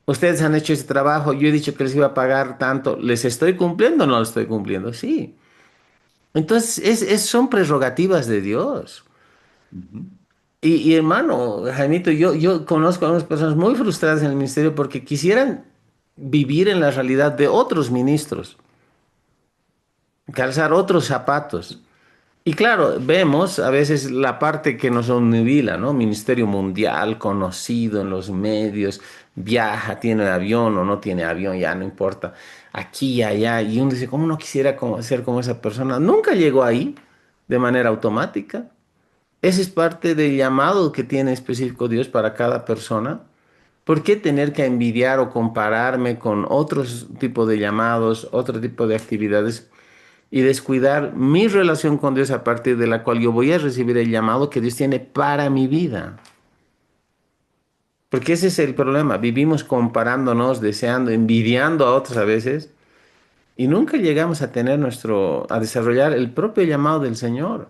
Ustedes han hecho ese trabajo, yo he dicho que les iba a pagar tanto, ¿les estoy cumpliendo o no les estoy cumpliendo? Sí. Entonces, son prerrogativas de Dios. Ujú. Hermano, Jaimito, yo conozco a unas personas muy frustradas en el ministerio porque quisieran vivir en la realidad de otros ministros, calzar otros zapatos. Y claro, vemos a veces la parte que nos obnubila, ¿no? Ministerio mundial, conocido en los medios, viaja, tiene avión o no tiene avión, ya no importa, aquí y allá. Y uno dice, ¿cómo no quisiera ser como esa persona? Nunca llegó ahí de manera automática. Ese es parte del llamado que tiene específico Dios para cada persona. ¿Por qué tener que envidiar o compararme con otros tipos de llamados, otro tipo de actividades y descuidar mi relación con Dios a partir de la cual yo voy a recibir el llamado que Dios tiene para mi vida? Porque ese es el problema. Vivimos comparándonos, deseando, envidiando a otros a veces y nunca llegamos a tener a desarrollar el propio llamado del Señor.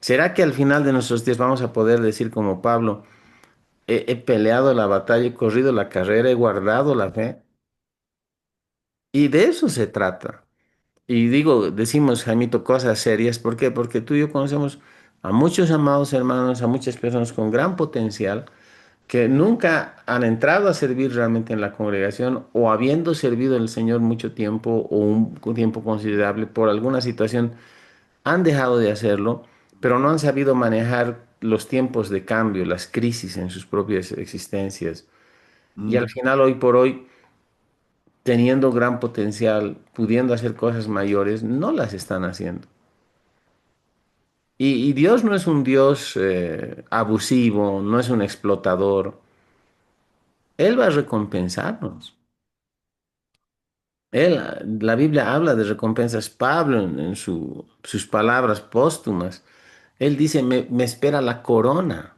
¿Será que al final de nuestros días vamos a poder decir como Pablo, he peleado la batalla, he corrido la carrera, he guardado la fe? Y de eso se trata. Y digo, decimos, Jaimito, cosas serias. ¿Por qué? Porque tú y yo conocemos a muchos amados hermanos, a muchas personas con gran potencial que nunca han entrado a servir realmente en la congregación o habiendo servido al Señor mucho tiempo o un tiempo considerable por alguna situación, han dejado de hacerlo, pero no han sabido manejar los tiempos de cambio, las crisis en sus propias existencias. Y al Mm. final, hoy por hoy, teniendo gran potencial, pudiendo hacer cosas mayores, no las están haciendo. Y Dios no es un Dios abusivo, no es un explotador. Él va a recompensarnos. Él, la Biblia habla de recompensas. Pablo, en sus palabras póstumas, él dice, me espera la corona.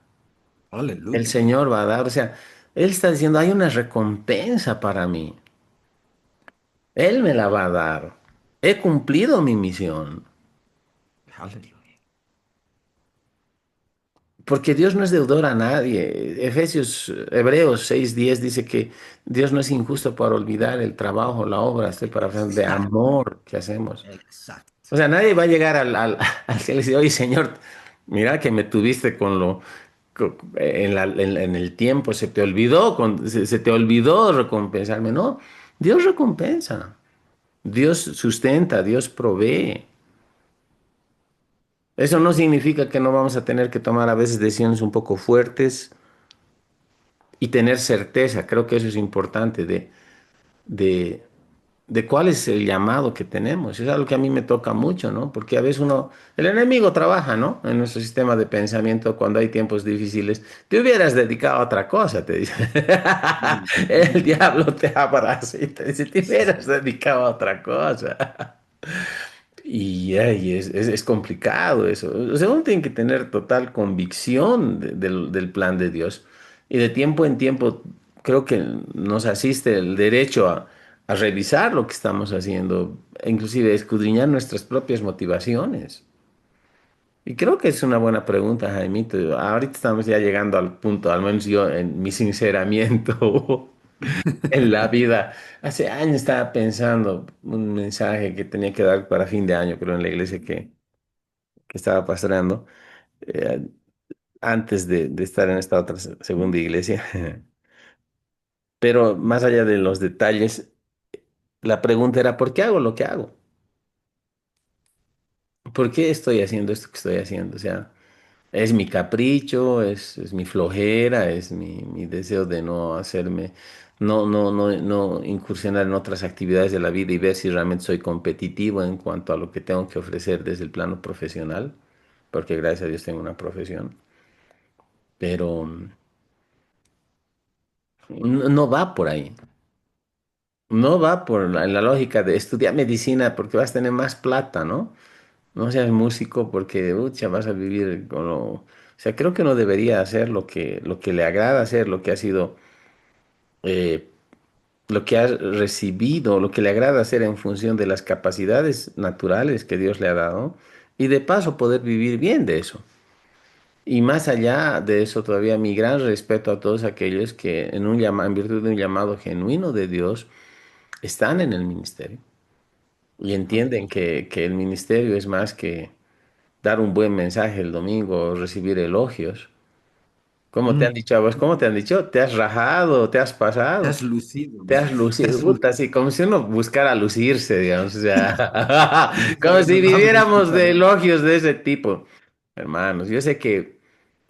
El Aleluya. Señor va a dar. O sea, él está diciendo, hay una recompensa para mí. Él me la va a dar. He cumplido mi misión. Aleluya. Porque Dios no es deudor a nadie. Hebreos 6:10 dice que Dios no es injusto para olvidar el trabajo, la obra, de Exacto. amor que hacemos. Exacto. O sea, nadie va a llegar al cielo y decir, oye, Señor, mira que me tuviste en el tiempo, se te olvidó, se te olvidó recompensarme. No, Dios recompensa, Dios sustenta, Dios provee. Eso no significa que no vamos a tener que tomar a veces decisiones un poco fuertes, y tener certeza. Creo que eso es importante de, de cuál es el llamado que tenemos. Es algo que a mí me toca mucho, ¿no? Porque a veces uno, el enemigo trabaja, ¿no? En nuestro sistema de pensamiento cuando hay tiempos difíciles. Te hubieras dedicado a otra cosa, te dice. Mm, El diablo te abraza y te dice, te hubieras dedicado a otra cosa. Y ay, es complicado eso. O sea, uno tiene que tener total convicción del plan de Dios. Y de tiempo en tiempo creo que nos asiste el derecho a revisar lo que estamos haciendo, e inclusive escudriñar nuestras propias motivaciones. Y creo que es una buena pregunta, Jaimito. Ahorita estamos ya llegando al punto, al menos yo en mi sinceramiento en la vida. Hace años estaba pensando un mensaje que tenía que dar para fin de año, creo, en la iglesia que estaba pastoreando, eh, antes de estar en esta otra segunda iglesia. Pero más allá de los detalles, la pregunta era, ¿por qué hago lo que hago? ¿Por qué estoy haciendo esto que estoy haciendo? O sea, es mi capricho, es mi flojera, es mi deseo de no hacerme, no incursionar en otras actividades de la vida y ver si realmente soy competitivo en cuanto a lo que tengo que ofrecer desde el plano profesional, porque gracias a Dios tengo una profesión, pero no va por ahí. No va por la lógica de estudiar medicina porque vas a tener más plata, ¿no? No seas músico porque ucha, vas a vivir con lo... O sea, creo que uno debería hacer lo que le agrada hacer, lo que ha sido, eh, lo que ha recibido, lo que le agrada hacer en función de las capacidades naturales que Dios le ha dado y de paso poder vivir bien de eso. Y más allá de eso, todavía mi gran respeto a todos aquellos que en virtud de un llamado genuino de Dios están en el ministerio y entienden que el ministerio es más que dar un buen mensaje el domingo, recibir elogios. ¿Cómo te han mm. dicho a vos? ¿Cómo te han dicho? ¿Te has rajado? ¿Te has Te pasado? has lucido, Te has te lucido, has puta, lucido. así, como si uno buscara lucirse, digamos, o sea, Es como si agradable viviéramos escuchar de eso. elogios de ese tipo. Hermanos, yo sé que,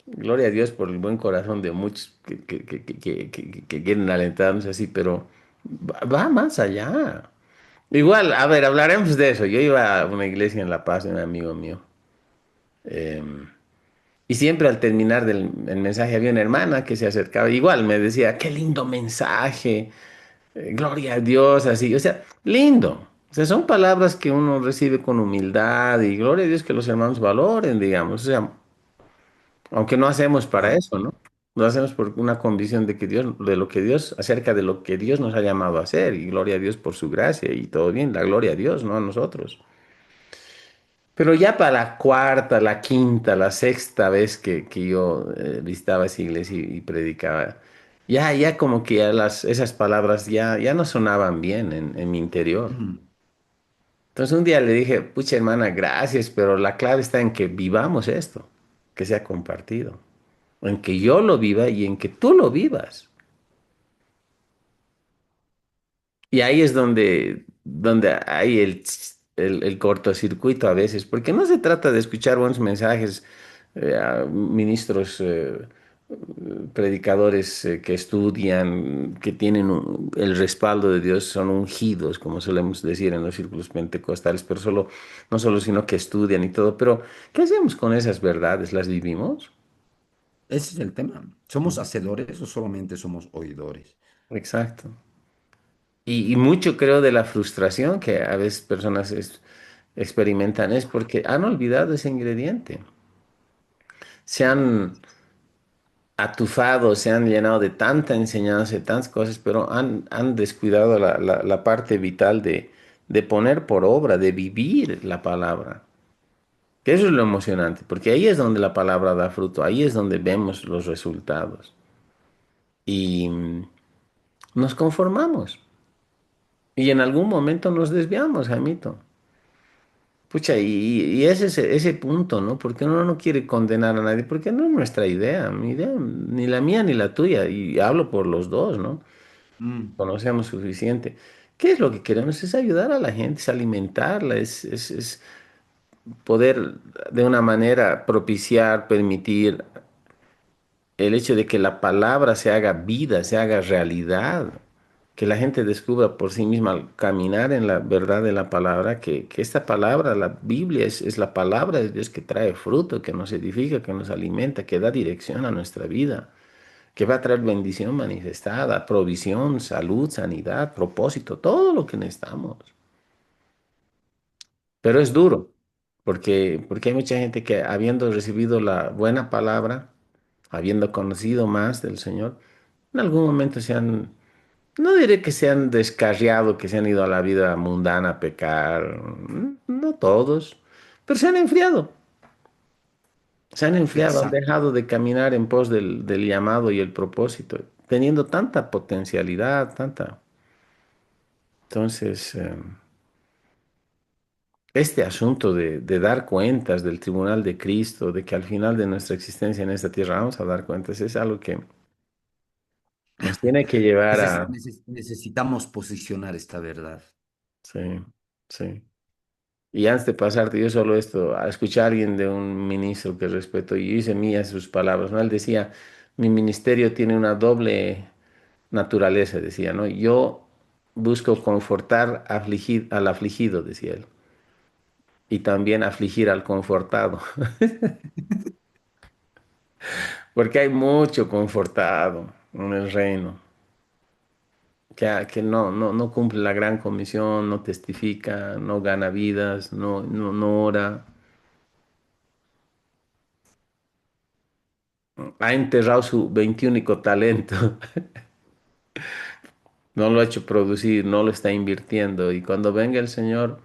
gloria a Dios por el buen corazón de muchos que quieren alentarnos así, pero va más allá. Igual, a ver, hablaremos de eso. Yo iba a una iglesia en La Paz de un amigo mío. Y siempre al terminar el mensaje había una hermana que se acercaba, igual me decía, qué lindo mensaje, gloria a Dios, así, o sea, lindo. O sea, son palabras que uno recibe con humildad y gloria a Dios que los hermanos valoren, digamos. O sea, aunque no hacemos para Claro. eso, ¿no? Lo hacemos por una convicción de que Dios, de lo que Dios, acerca de lo que Dios nos ha llamado a hacer y gloria a Dios por su gracia y todo bien, la gloria a Dios, no a nosotros. Pero ya para la cuarta, la quinta, la sexta vez que yo visitaba esa iglesia y predicaba, ya como que ya esas palabras ya no sonaban bien en mi interior. Mm. Entonces un día le dije, pucha hermana, gracias, pero la clave está en que vivamos esto, que sea compartido, en que yo lo viva y en que tú lo vivas. Y ahí es donde hay el cortocircuito a veces, porque no se trata de escuchar buenos mensajes a ministros, predicadores que estudian, que tienen el respaldo de Dios, son ungidos, como solemos decir en los círculos pentecostales, pero no solo, sino que estudian y todo. Pero, ¿qué hacemos con esas verdades? ¿Las vivimos? Ese es el tema. ¿Somos hacedores o solamente somos oidores? Exacto. Y mucho creo de la frustración que a veces personas experimentan es porque han olvidado ese ingrediente. Se han atufado, se han llenado de tanta enseñanza, de tantas cosas, pero han descuidado la parte vital de poner por obra, de vivir la palabra. Que eso es lo emocionante, porque ahí es donde la palabra da fruto, ahí es donde vemos los resultados. Y nos conformamos. Y en algún momento nos desviamos, Jaimito. Pucha, y ese es ese punto, ¿no? Porque uno no quiere condenar a nadie, porque no es nuestra idea, mi idea, ni la mía ni la tuya, y hablo por los dos, ¿no? Mm. Conocemos suficiente. ¿Qué es lo que queremos? Es ayudar a la gente, es alimentarla, es poder de una manera propiciar, permitir el hecho de que la palabra se haga vida, se haga realidad, que la gente descubra por sí misma al caminar en la verdad de la palabra, que esta palabra, la Biblia, es la palabra de Dios que trae fruto, que nos edifica, que nos alimenta, que da dirección a nuestra vida, que va a traer bendición manifestada, provisión, salud, sanidad, propósito, todo lo que necesitamos. Pero es duro, porque hay mucha gente que habiendo recibido la buena palabra, habiendo conocido más del Señor, en algún momento no diré que se han descarriado, que se han ido a la vida mundana a pecar, no todos, pero se han enfriado, han Exacto. dejado de caminar en pos del llamado y el propósito, teniendo tanta potencialidad, tanta. Entonces, este asunto de dar cuentas del tribunal de Cristo, de que al final de nuestra existencia en esta tierra vamos a dar cuentas, es algo que nos tiene que llevar a. Necesitamos posicionar esta verdad. Sí, sí. Y antes de pasarte yo solo esto, a escuchar a alguien de un ministro que respeto y hice mías sus palabras, ¿no? Él decía, mi ministerio tiene una doble naturaleza, decía, ¿no? Yo busco confortar al afligido, decía él, y también afligir al confortado, porque hay mucho confortado en el reino, que no cumple la gran comisión, no testifica, no gana vidas, no ora, ha enterrado su 21 talento. No lo ha hecho producir, no lo está invirtiendo. Y cuando venga el Señor,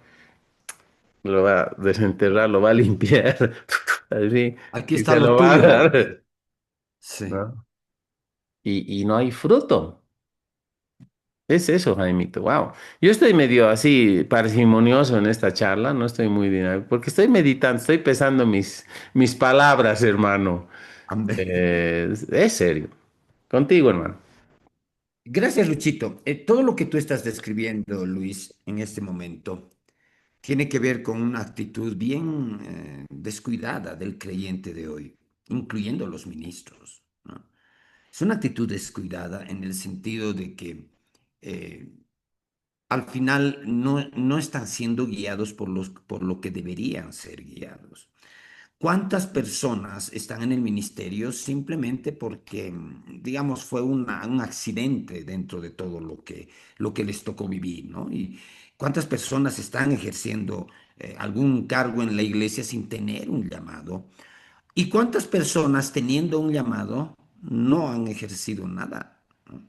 lo va a desenterrar, lo va a limpiar, así, Aquí y está se lo lo va a tuyo. dar, Sí. ¿no? Y no hay fruto. Es eso, Jaimito. Wow. Yo estoy medio así parsimonioso en esta charla, no estoy muy dinámico, porque estoy meditando, estoy pesando mis palabras, hermano. Amén. Es serio. Contigo, hermano. Gracias, Luchito. Todo lo que tú estás describiendo, Luis, en este momento, tiene que ver con una actitud bien descuidada del creyente de hoy, incluyendo los ministros, ¿no? Es una actitud descuidada en el sentido de que eh, al final no están siendo guiados por lo que deberían ser guiados. ¿Cuántas personas están en el ministerio simplemente porque, digamos, fue un accidente dentro de todo lo que les tocó vivir, ¿no? Y cuántas personas están ejerciendo algún cargo en la iglesia sin tener un llamado. ¿Y cuántas personas teniendo un llamado no han ejercido nada? ¿No?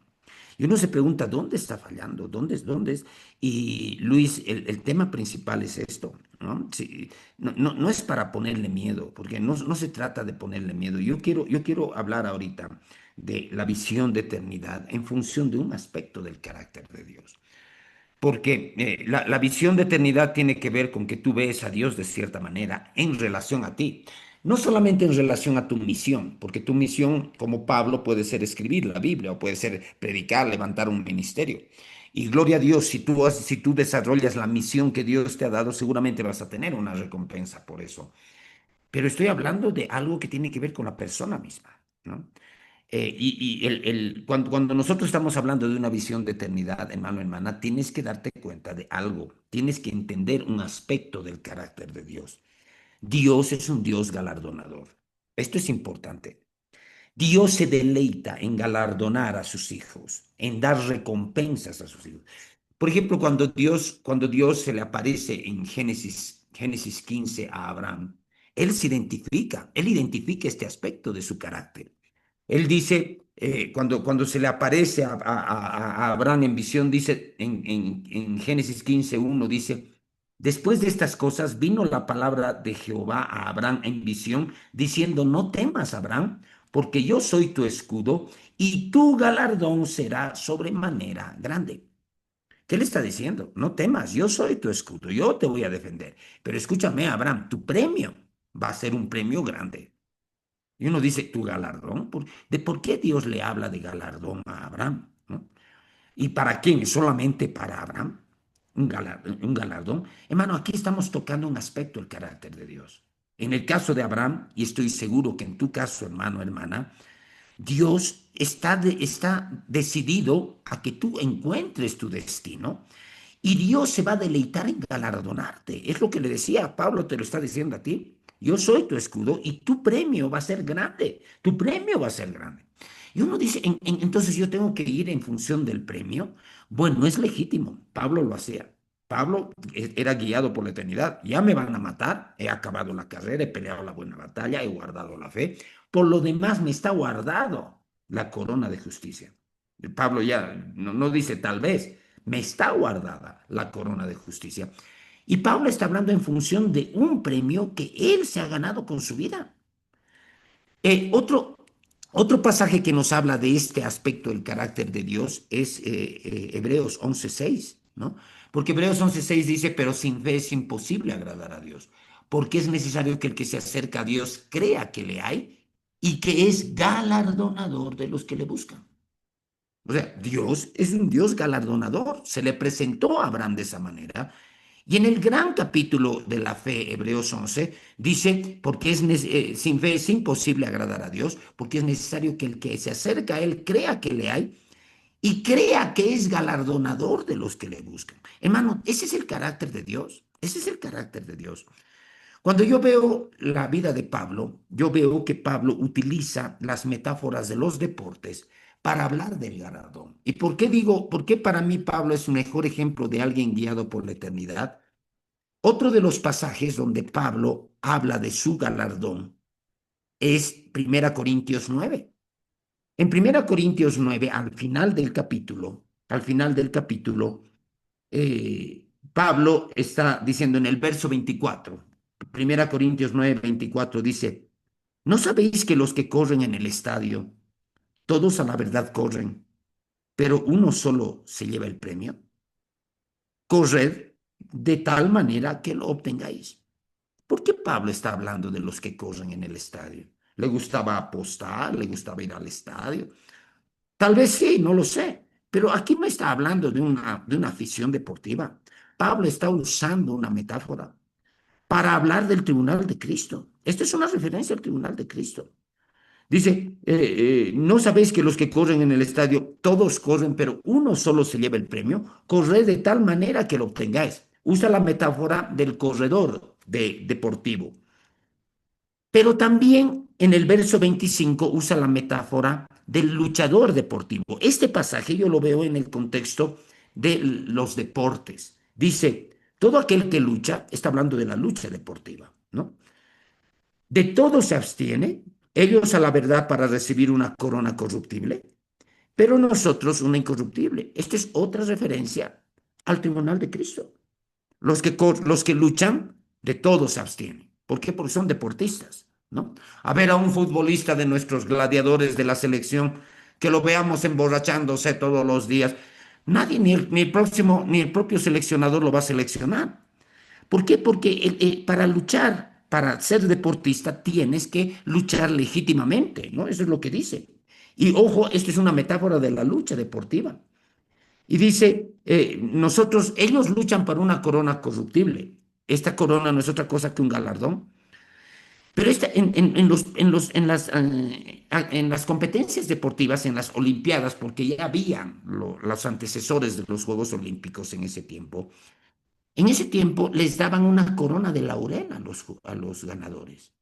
Y uno se pregunta, ¿dónde está fallando? ¿Dónde es? ¿Dónde es? Y Luis, el tema principal es esto, ¿no? Sí, no es para ponerle miedo, porque no se trata de ponerle miedo. Yo quiero hablar ahorita de la visión de eternidad en función de un aspecto del carácter de Dios. Porque la visión de eternidad tiene que ver con que tú ves a Dios de cierta manera en relación a ti. No solamente en relación a tu misión, porque tu misión, como Pablo, puede ser escribir la Biblia o puede ser predicar, levantar un ministerio. Y gloria a Dios, si tú desarrollas la misión que Dios te ha dado, seguramente vas a tener una recompensa por eso. Pero estoy hablando de algo que tiene que ver con la persona misma, ¿no? Cuando nosotros estamos hablando de una visión de eternidad, hermano, hermana, tienes que darte cuenta de algo, tienes que entender un aspecto del carácter de Dios. Dios es un Dios galardonador. Esto es importante. Dios se deleita en galardonar a sus hijos, en dar recompensas a sus hijos. Por ejemplo, cuando Dios se le aparece en Génesis 15 a Abraham, él identifica este aspecto de su carácter. Él dice, cuando se le aparece a Abraham en visión, dice en Génesis 15:1, dice, después de estas cosas vino la palabra de Jehová a Abraham en visión, diciendo, no temas, Abraham, porque yo soy tu escudo y tu galardón será sobremanera grande. ¿Qué le está diciendo? No temas, yo soy tu escudo, yo te voy a defender. Pero escúchame, Abraham, tu premio va a ser un premio grande. Y uno dice, ¿tu galardón? ¿Por qué Dios le habla de galardón a Abraham? ¿No? ¿Y para quién? ¿Solamente para Abraham? Un galardón. Hermano, aquí estamos tocando un aspecto del carácter de Dios. En el caso de Abraham, y estoy seguro que en tu caso, hermano, hermana, Dios está decidido a que tú encuentres tu destino y Dios se va a deleitar en galardonarte. Es lo que le decía Pablo, te lo está diciendo a ti. Yo soy tu escudo y tu premio va a ser grande. Tu premio va a ser grande. Y uno dice, entonces yo tengo que ir en función del premio. Bueno, es legítimo. Pablo lo hacía. Pablo era guiado por la eternidad. Ya me van a matar. He acabado la carrera, he peleado la buena batalla, he guardado la fe. Por lo demás, me está guardado la corona de justicia. Pablo ya no dice tal vez, me está guardada la corona de justicia. Y Pablo está hablando en función de un premio que él se ha ganado con su vida. Otro pasaje que nos habla de este aspecto del carácter de Dios es Hebreos 11:6, ¿no? Porque Hebreos 11:6 dice, pero sin fe es imposible agradar a Dios, porque es necesario que el que se acerca a Dios crea que le hay y que es galardonador de los que le buscan. O sea, Dios es un Dios galardonador. Se le presentó a Abraham de esa manera. Y en el gran capítulo de la fe, Hebreos 11, dice, porque sin fe es imposible agradar a Dios, porque es necesario que el que se acerca a Él crea que le hay y crea que es galardonador de los que le buscan. Hermano, ese es el carácter de Dios. Ese es el carácter de Dios. Cuando yo veo la vida de Pablo, yo veo que Pablo utiliza las metáforas de los deportes para hablar del galardón. ¿Y por qué digo, por qué para mí Pablo es un mejor ejemplo de alguien guiado por la eternidad? Otro de los pasajes donde Pablo habla de su galardón es Primera Corintios 9. En Primera Corintios 9, al final del capítulo, Pablo está diciendo en el verso 24, Primera Corintios 9, 24 dice, ¿no sabéis que los que corren en el estadio, todos a la verdad corren, pero uno solo se lleva el premio? Corred de tal manera que lo obtengáis. ¿Por qué Pablo está hablando de los que corren en el estadio? ¿Le gustaba apostar? ¿Le gustaba ir al estadio? Tal vez sí, no lo sé. Pero aquí me está hablando de una afición deportiva. Pablo está usando una metáfora para hablar del tribunal de Cristo. Esta es una referencia al tribunal de Cristo. Dice, ¿no sabéis que los que corren en el estadio, todos corren, pero uno solo se lleva el premio? Corred de tal manera que lo obtengáis. Usa la metáfora del corredor deportivo. Pero también en el verso 25 usa la metáfora del luchador deportivo. Este pasaje yo lo veo en el contexto de los deportes. Dice, todo aquel que lucha, está hablando de la lucha deportiva, ¿no? De todo se abstiene, ellos a la verdad para recibir una corona corruptible, pero nosotros una incorruptible. Esta es otra referencia al tribunal de Cristo. Los que luchan, de todo se abstienen. ¿Por qué? Porque son deportistas, ¿no? A ver a un futbolista de nuestros gladiadores de la selección, que lo veamos emborrachándose todos los días. Nadie, ni el propio seleccionador lo va a seleccionar. ¿Por qué? Porque para luchar, para ser deportista, tienes que luchar legítimamente, ¿no? Eso es lo que dice. Y ojo, esto es una metáfora de la lucha deportiva. Y dice, ellos luchan por una corona corruptible. Esta corona no es otra cosa que un galardón. Pero en las competencias deportivas, en las Olimpiadas, porque ya habían los antecesores de los Juegos Olímpicos en ese tiempo les daban una corona de laurel a los ganadores,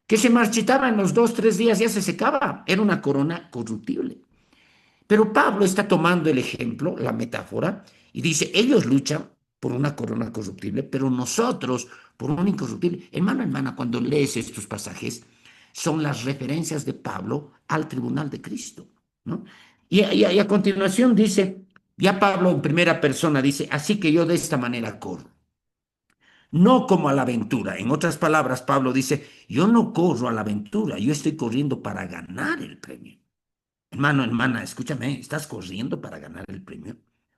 que se marchitaba en los 2, 3 días, ya se secaba. Era una corona corruptible. Pero Pablo está tomando el ejemplo, la metáfora, y dice, ellos luchan por una corona corruptible, pero nosotros por una incorruptible. Hermano, hermana, cuando lees estos pasajes, son las referencias de Pablo al tribunal de Cristo, ¿no? Y a continuación dice, ya Pablo en primera persona dice, así que yo de esta manera corro, no como a la aventura. En otras palabras, Pablo dice, yo no corro a la aventura, yo estoy corriendo para ganar el premio. Hermano, hermana, escúchame, ¿estás corriendo para ganar el premio?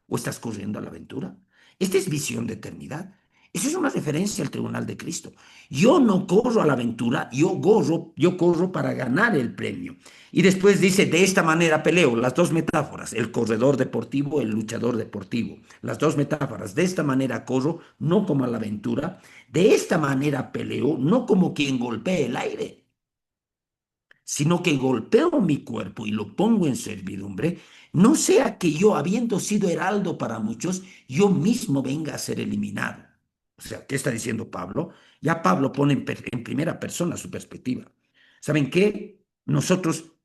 ¿O estás corriendo a la aventura? Esta es visión de eternidad. Esa es una referencia al tribunal de Cristo. Yo no corro a la aventura, yo corro para ganar el premio. Y después dice, de esta manera peleo, las dos metáforas, el corredor deportivo, el luchador deportivo. Las dos metáforas, de esta manera corro, no como a la aventura, de esta manera peleo, no como quien golpea el aire. sino que golpeo mi cuerpo y lo pongo en servidumbre, no sea que yo, habiendo sido heraldo para muchos, yo mismo venga a ser eliminado. O sea, ¿qué está diciendo Pablo? Ya Pablo pone en primera persona su perspectiva. ¿Saben qué?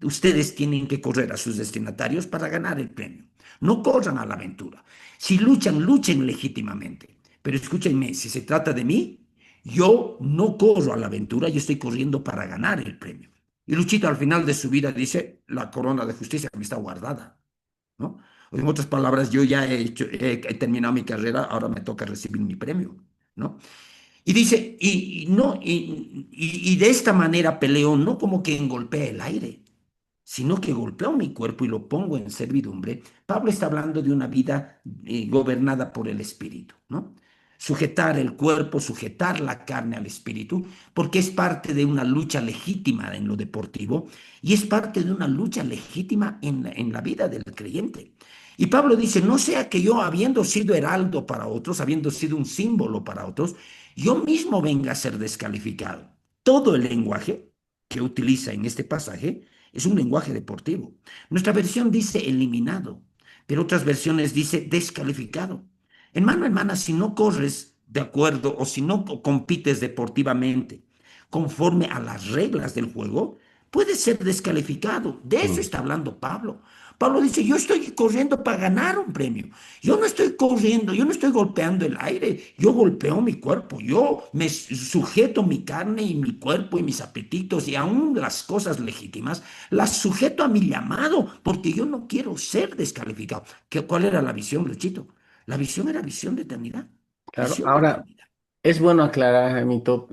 Ustedes tienen que correr a sus destinatarios para ganar el premio. No corran a la aventura. Si luchan, luchen legítimamente. Pero escúchenme, si se trata de mí, yo no corro a la aventura, yo estoy corriendo para ganar el premio. Y Luchito al final de su vida dice, la corona de justicia me está guardada, ¿no? En otras palabras, yo ya he terminado mi carrera, ahora me toca recibir mi premio, ¿no? Y dice, no, y de esta manera peleo, no como que golpea el aire, sino que golpeo mi cuerpo y lo pongo en servidumbre. Pablo está hablando de una vida gobernada por el espíritu, ¿no? Sujetar el cuerpo, sujetar la carne al espíritu, porque es parte de una lucha legítima en lo deportivo y es parte de una lucha legítima en la vida del creyente. Y Pablo dice, no sea que yo, habiendo sido heraldo para otros, habiendo sido un símbolo para otros, yo mismo venga a ser descalificado. Todo el lenguaje que utiliza en este pasaje es un lenguaje deportivo. Nuestra versión dice eliminado, pero otras versiones dice descalificado. Hermana, si no corres de acuerdo o si no compites deportivamente conforme a las reglas del juego, puedes ser descalificado. De eso Mm. está hablando Pablo. Pablo dice, yo estoy corriendo para ganar un premio. Yo no estoy corriendo, yo no estoy golpeando el aire, yo golpeo mi cuerpo, yo me sujeto mi carne y mi cuerpo y mis apetitos y aún las cosas legítimas, las sujeto a mi llamado porque yo no quiero ser descalificado. ¿Cuál era la visión, Luchito? La visión era visión de eternidad, Claro, visión de ahora eternidad. es bueno aclarar, Jaimito,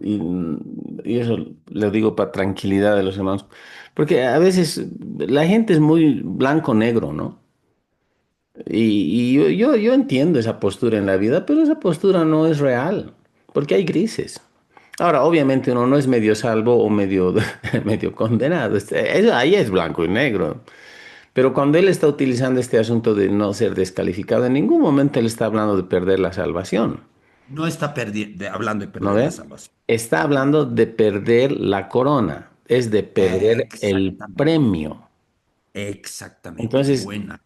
y eso lo digo para tranquilidad de los hermanos, porque a veces la gente es muy blanco-negro, ¿no? Y yo entiendo esa postura en la vida, pero esa postura no es real, porque hay grises. Ahora, obviamente uno no es medio salvo o medio, medio condenado, ahí es blanco y negro. Pero cuando él está utilizando este asunto de no ser descalificado, en ningún momento él está hablando de perder la salvación, No está hablando de ¿no perder la ve? salvación. Está hablando de perder la corona, es de perder el Exactamente, premio. exactamente, Entonces, buena.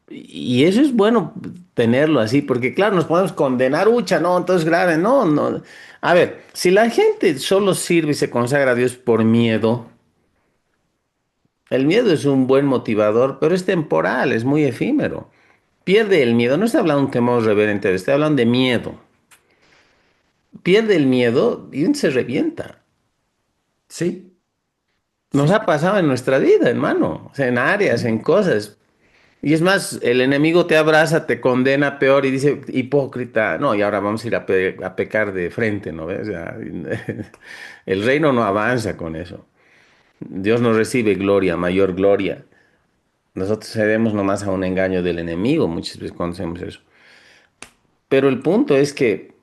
y eso es bueno tenerlo así, porque claro, nos podemos condenar, ucha, no, entonces grave, no, no. A ver, si la gente solo sirve y se consagra a Dios por miedo, el miedo es un buen motivador, pero es temporal, es muy efímero. Pierde el miedo, no estoy hablando de un temor reverente, estoy hablando de miedo. Pierde el miedo y se revienta. Sí, Nos ha sí, pasado en nuestra vida, hermano, o sea, en áreas, sí. en cosas. Y es más, el enemigo te abraza, te condena peor y dice, hipócrita, no, y ahora vamos a ir a pecar de frente, ¿no ves? O sea, el reino no avanza con eso. Dios no recibe gloria, mayor gloria. Nosotros cedemos nomás a un engaño del enemigo muchas veces cuando hacemos eso. Pero el punto es que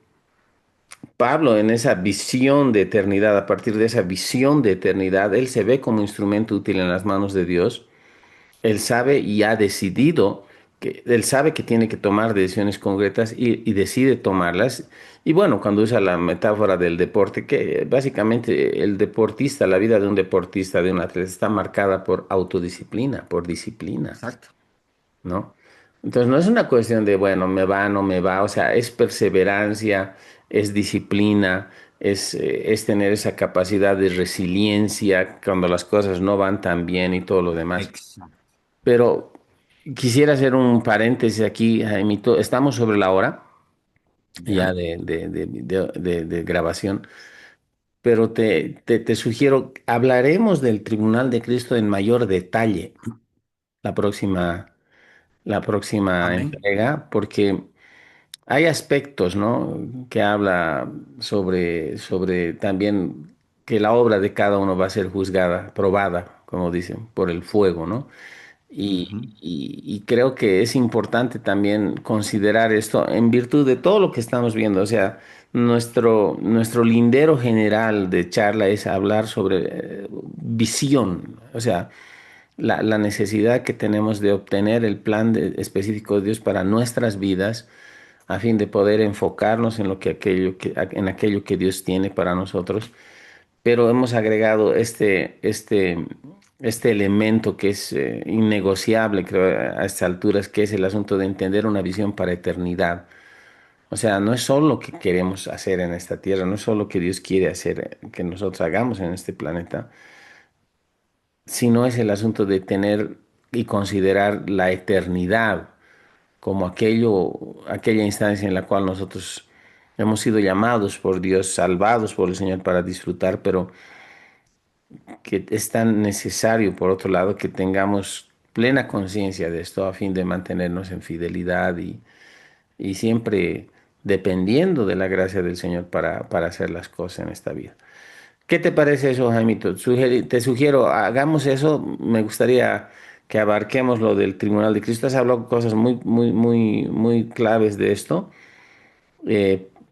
Pablo, en esa visión de eternidad, a partir de esa visión de eternidad, él se ve como instrumento útil en las manos de Dios. Él sabe y ha decidido que él sabe que tiene que tomar decisiones concretas y decide tomarlas. Y bueno, cuando usa la metáfora del deporte, que básicamente el deportista, la vida de un deportista, de un atleta, está marcada por autodisciplina, por disciplina, Exacto. ¿no? Entonces no es una cuestión de, bueno, me va, no me va, o sea, es perseverancia, es disciplina, es tener esa capacidad de resiliencia cuando las cosas no van tan bien y todo lo demás. Exacto. Pero quisiera hacer un paréntesis aquí, Jaimito. Estamos sobre la hora ya ¿Ya? de grabación, pero te sugiero, hablaremos del Tribunal de Cristo en mayor detalle la próxima, la próxima Amén. entrega, porque hay aspectos, ¿no? Que habla sobre también que la obra de cada uno va a ser juzgada, probada, como dicen, por el fuego, ¿no? Ujú. Y creo que es importante también considerar esto en virtud de todo lo que estamos viendo. O sea, nuestro lindero general de charla es hablar sobre visión, o sea, la necesidad que tenemos de obtener el plan específico de Dios para nuestras vidas a fin de poder enfocarnos en en aquello que Dios tiene para nosotros. pero hemos agregado este elemento que es innegociable, creo, a estas alturas, que es el asunto de entender una visión para eternidad. O sea, no es solo lo que queremos hacer en esta tierra, no es solo lo que Dios quiere hacer, que nosotros hagamos en este planeta, sino es el asunto de tener y considerar la eternidad como aquella instancia en la cual nosotros hemos sido llamados por Dios, salvados por el Señor para disfrutar, pero que es tan necesario, por otro lado, que tengamos plena conciencia de esto a fin de mantenernos en fidelidad y siempre dependiendo de la gracia del Señor para hacer las cosas en esta vida. ¿Qué te parece eso, Jaimito? Te sugiero, hagamos eso. Me gustaría que abarquemos lo del Tribunal de Cristo. Has hablado cosas muy claves de esto.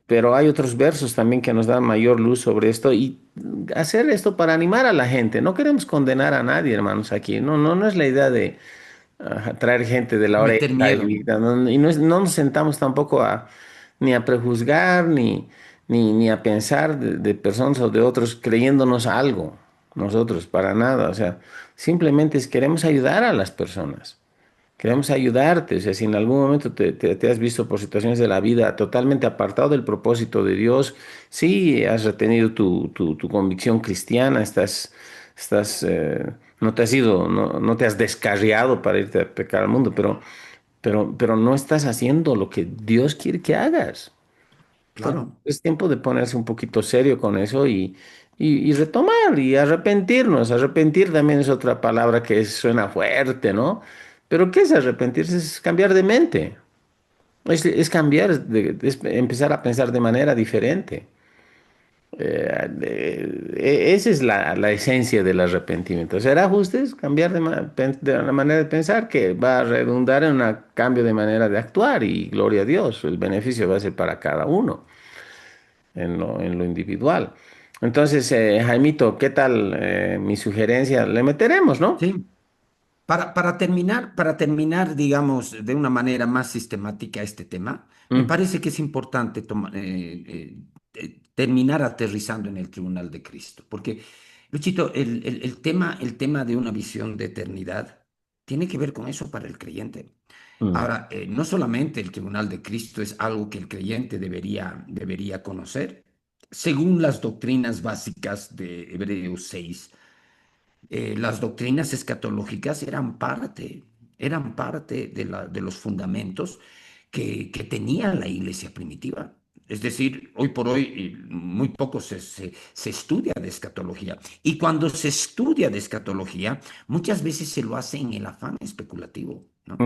Pero hay otros versos también que nos dan mayor luz sobre esto y hacer esto para animar a la gente. No queremos condenar a nadie, hermanos, aquí. No es la idea de traer gente de la Meter oreja miedo. y no nos sentamos tampoco ni a prejuzgar ni a pensar de personas o de otros creyéndonos algo, nosotros, para nada. O sea, simplemente queremos ayudar a las personas. Queremos ayudarte, o sea, si en algún momento te has visto por situaciones de la vida totalmente apartado del propósito de Dios, sí has retenido tu convicción cristiana, no te has ido, no te has descarriado para irte a pecar al mundo, pero no estás haciendo lo que Dios quiere que hagas. Entonces, Claro. es tiempo de ponerse un poquito serio con eso y retomar y arrepentirnos. Arrepentir también es otra palabra que suena fuerte, ¿no? Pero ¿qué es arrepentirse? Es cambiar de mente. Es cambiar, es empezar a pensar de manera diferente. Esa es la esencia del arrepentimiento. Hacer ajustes, cambiar de la manera de pensar que va a redundar en un cambio de manera de actuar y gloria a Dios, el beneficio va a ser para cada uno en lo individual. Entonces, Jaimito, ¿qué tal mi sugerencia? Le meteremos, ¿no? Sí. Para terminar, digamos, de una manera más sistemática este tema, me Mm, parece que es importante terminar aterrizando en el Tribunal de Cristo, porque, Luchito, el tema de una visión de eternidad tiene que ver con eso para el creyente. mm, Ahora, no solamente el Tribunal de Cristo es algo que el creyente debería conocer, según las doctrinas básicas de Hebreos 6. Las doctrinas escatológicas eran parte de los fundamentos que tenía la iglesia primitiva. Es decir, hoy por hoy muy poco se estudia de escatología. Y cuando se estudia de escatología, muchas veces se lo hace en el afán especulativo, ¿no?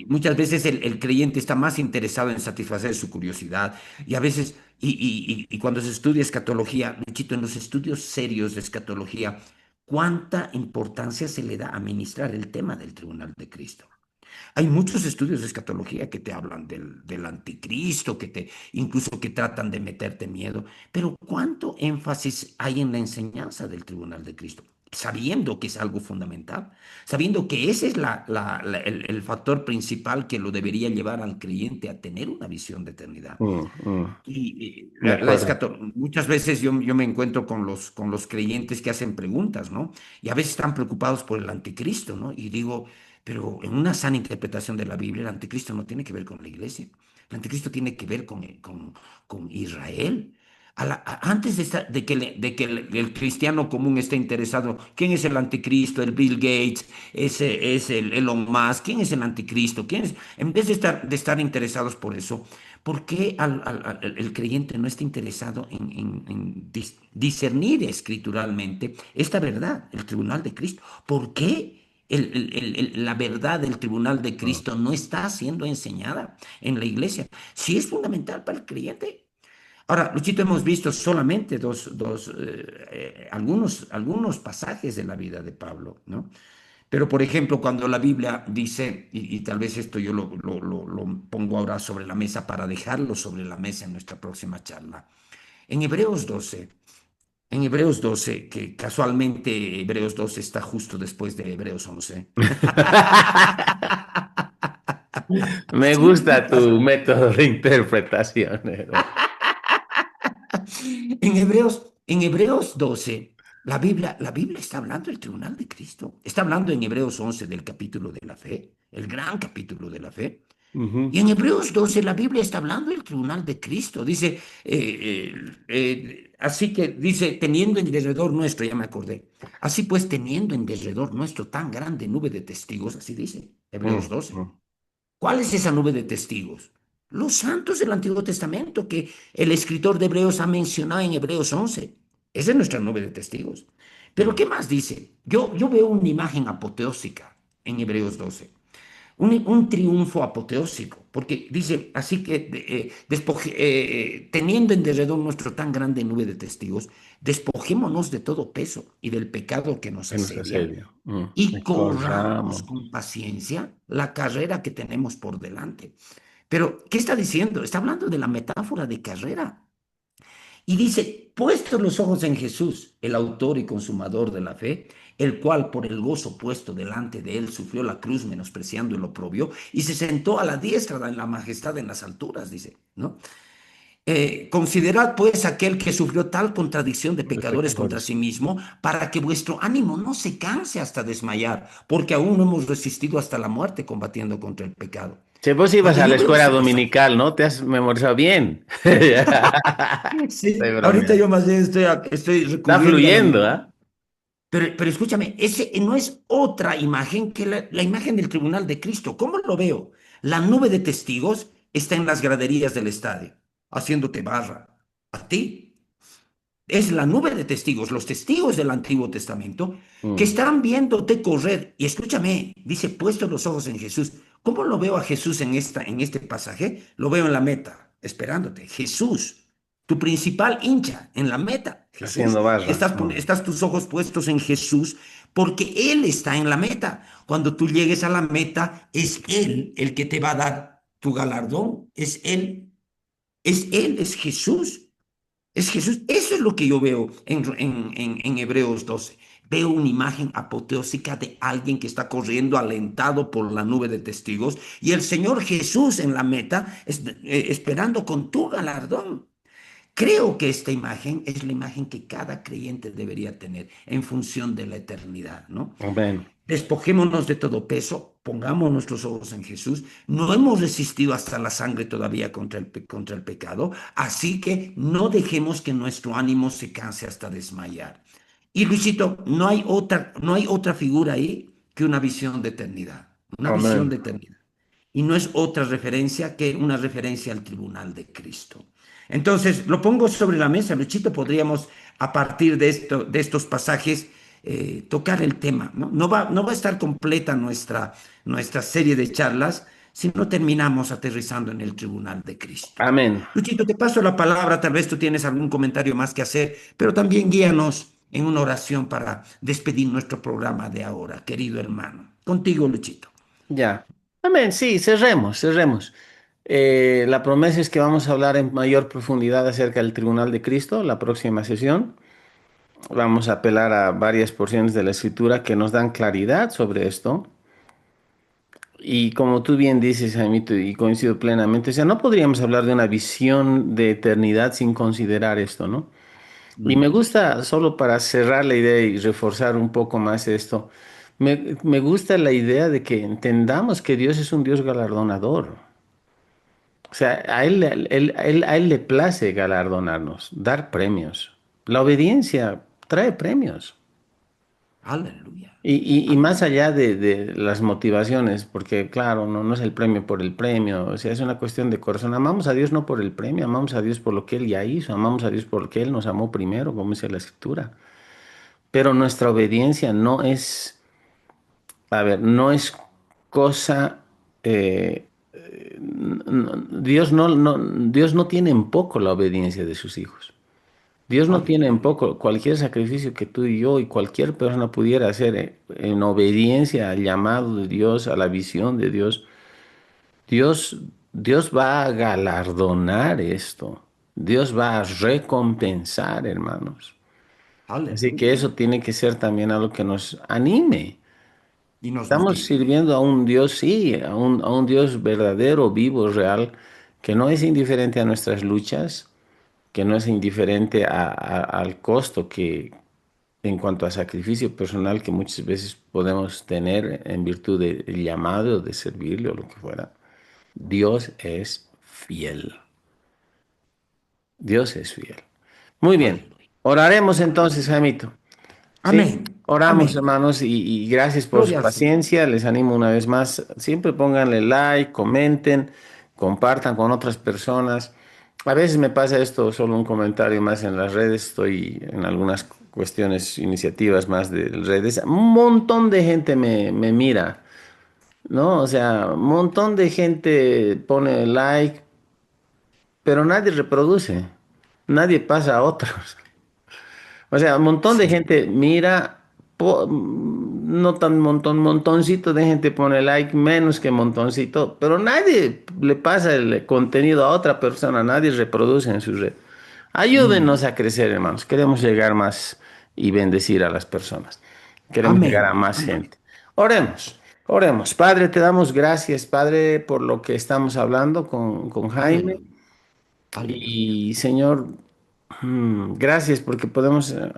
Muchas veces el creyente está más interesado en satisfacer su curiosidad y a veces, y cuando se estudia escatología, Luchito, en los estudios serios de escatología, ¿cuánta importancia se le da a ministrar el tema del Tribunal de Cristo? Hay muchos estudios de escatología que te hablan del anticristo, incluso que tratan de meterte miedo, pero ¿cuánto énfasis hay en la enseñanza del Tribunal de Cristo? Sabiendo que es algo fundamental, sabiendo que ese es el factor principal que lo debería llevar al creyente a tener una visión de eternidad. mm, mm. Y De acuerdo. muchas veces yo me encuentro con los creyentes que hacen preguntas, ¿no? Y a veces están preocupados por el anticristo, ¿no? Y digo, pero en una sana interpretación de la Biblia, el anticristo no tiene que ver con la iglesia. El anticristo tiene que ver con Israel. Antes de que el cristiano común esté interesado, ¿quién es el anticristo? El Bill Gates, ese es el Elon Musk, ¿quién es el anticristo? ¿Quién es? En vez de estar interesados por eso, ¿por qué el creyente no está interesado en discernir escrituralmente esta verdad, el tribunal de Cristo? ¿Por qué la verdad del tribunal de Mm. Cristo no está siendo enseñada en la iglesia? Si es fundamental para el creyente. Ahora, Luchito, hemos visto solamente algunos pasajes de la vida de Pablo, ¿no? Pero, por ejemplo, cuando la Biblia dice, y tal vez esto yo lo pongo ahora sobre la mesa para dejarlo sobre la mesa en nuestra próxima charla, en Hebreos 12, que casualmente Hebreos 12 está justo después de Hebreos 11. Me gusta tu método de interpretación, hermano. En Hebreos En Hebreos 12, la Biblia está hablando del tribunal de Cristo. Está hablando en Hebreos 11 del capítulo de la fe, el gran capítulo de la fe. Ujú. Y en Hebreos 12 la Biblia está hablando del tribunal de Cristo. Dice, así que dice, teniendo en derredor nuestro, ya me acordé, así pues teniendo en derredor nuestro tan grande nube de testigos, así dice Hebreos Mm, 12. mm. ¿Cuál es esa nube de testigos? Los santos del Antiguo Testamento que el escritor de Hebreos ha mencionado en Hebreos 11. Esa es nuestra nube de testigos. Pero Mm. ¿qué más dice? Yo veo una imagen apoteósica en Hebreos 12, un triunfo apoteósico, porque dice, así que teniendo en derredor nuestro tan grande nube de testigos, despojémonos de todo peso y del pecado que nos Que nos asedia asedia. Mm. y Y corramos corramos. con paciencia la carrera que tenemos por delante. Pero, ¿qué está diciendo? Está hablando de la metáfora de carrera. Y dice, puestos los ojos en Jesús, el autor y consumador de la fe, el cual por el gozo puesto delante de él sufrió la cruz menospreciando el oprobio y se sentó a la diestra de la majestad en las alturas, dice, ¿no? Considerad pues aquel que sufrió tal contradicción de De pecadores contra pecadores. sí mismo, para que vuestro ánimo no se canse hasta desmayar, porque aún no hemos resistido hasta la muerte combatiendo contra el pecado. Che, vos ibas Cuando a la yo veo escuela ese pasaje, dominical, ¿no? Te has memorizado bien. sí, Estoy ahorita bromeando. yo más bien estoy Está recurriendo a la fluyendo, memoria. ¿ah? Pero escúchame, ese no es otra imagen que la imagen del tribunal de Cristo. ¿Cómo lo veo? La nube de testigos está en las graderías del estadio, haciéndote barra. A ti. Es la nube de testigos, los testigos del Antiguo Testamento, que Mm. están viéndote correr. Y escúchame, dice, puestos los ojos en Jesús. ¿Cómo lo veo a Jesús en este pasaje? Lo veo en la meta, esperándote. Jesús, tu principal hincha en la meta. Jesús, Haciendo barra. estás tus ojos puestos en Jesús porque Él está en la meta. Cuando tú llegues a la meta, es Él el que te va a dar tu galardón. Es Jesús. Es Jesús. Eso es lo que yo veo en Hebreos 12. Veo una imagen apoteósica de alguien que está corriendo alentado por la nube de testigos y el Señor Jesús en la meta esperando con tu galardón. Creo que esta imagen es la imagen que cada creyente debería tener en función de la eternidad, ¿no? Amén. Despojémonos de todo peso, pongamos nuestros ojos en Jesús. No hemos resistido hasta la sangre todavía contra el pecado, así que no dejemos que nuestro ánimo se canse hasta desmayar. Y Luisito, no hay otra figura ahí que una visión de eternidad, una visión Amén. de eternidad. Y no es otra referencia que una referencia al tribunal de Cristo. Entonces, lo pongo sobre la mesa, Luchito, podríamos a partir de estos pasajes tocar el tema. No va a estar completa nuestra serie de charlas si no terminamos aterrizando en el tribunal de Cristo. Amén. Luchito, te paso la palabra, tal vez tú tienes algún comentario más que hacer, pero también guíanos en una oración para despedir nuestro programa de ahora, querido hermano. Contigo, Luchito. Ya. Amén. Sí, cerremos, cerremos. La promesa es que vamos a hablar en mayor profundidad acerca del Tribunal de Cristo la próxima sesión. Vamos a apelar a varias porciones de la Escritura que nos dan claridad sobre esto. Y como tú bien dices, Jaimito, y coincido plenamente, o sea, no podríamos hablar de una visión de eternidad sin considerar esto, ¿no? Y me Mm, gusta, solo para cerrar la idea y reforzar un poco más esto, me gusta la idea de que entendamos que Dios es un Dios galardonador. O sea, a él le place galardonarnos, dar premios. La obediencia trae premios. aleluya. Y más Aleluya. allá de las motivaciones, porque claro, no es el premio por el premio, o sea, es una cuestión de corazón. Amamos a Dios no por el premio, amamos a Dios por lo que Él ya hizo, amamos a Dios porque Él nos amó primero, como dice la Escritura. Pero nuestra obediencia no es, a ver, no es cosa, Dios no tiene en poco la obediencia de sus hijos. Dios no tiene en Aleluya. poco cualquier sacrificio que tú y yo y cualquier persona pudiera hacer en obediencia al llamado de Dios, a la visión de Dios. Dios, Dios va a galardonar esto. Dios va a recompensar, hermanos. Así que Aleluya. eso tiene que ser también algo que nos anime. Y nos Estamos motive. sirviendo a un Dios, sí, a un Dios verdadero, vivo, real, que no es indiferente a nuestras luchas, que no es indiferente al costo que, en cuanto a sacrificio personal que muchas veces podemos tener en virtud del llamado de servirle o lo que fuera. Dios es fiel. Dios es fiel. Muy bien. Aleluya. Oraremos entonces, Jaimito. Sí, Amén. oramos, Amén. hermanos, y gracias por su Gloria al Señor. paciencia. Les animo una vez más. Siempre pónganle like, comenten, compartan con otras personas. A veces me pasa esto, solo un comentario más en las redes. Estoy en algunas cuestiones, iniciativas más de redes. Un montón de gente me mira, ¿no? O sea, un montón de gente pone like, pero nadie reproduce. Nadie pasa a otros. O sea, un montón de Sí, gente mira, no tan montoncito de gente pone like, menos que montoncito, pero nadie le pasa el contenido a otra persona, nadie reproduce en su red. Ayúdenos mm, a crecer, hermanos. Queremos llegar más y bendecir a las personas. Queremos llegar a amén. más Amén. gente. Oremos, oremos. Padre, te damos gracias, Padre, por lo que estamos hablando con Jaime. Aleluya. Aleluya. Y Señor, gracias porque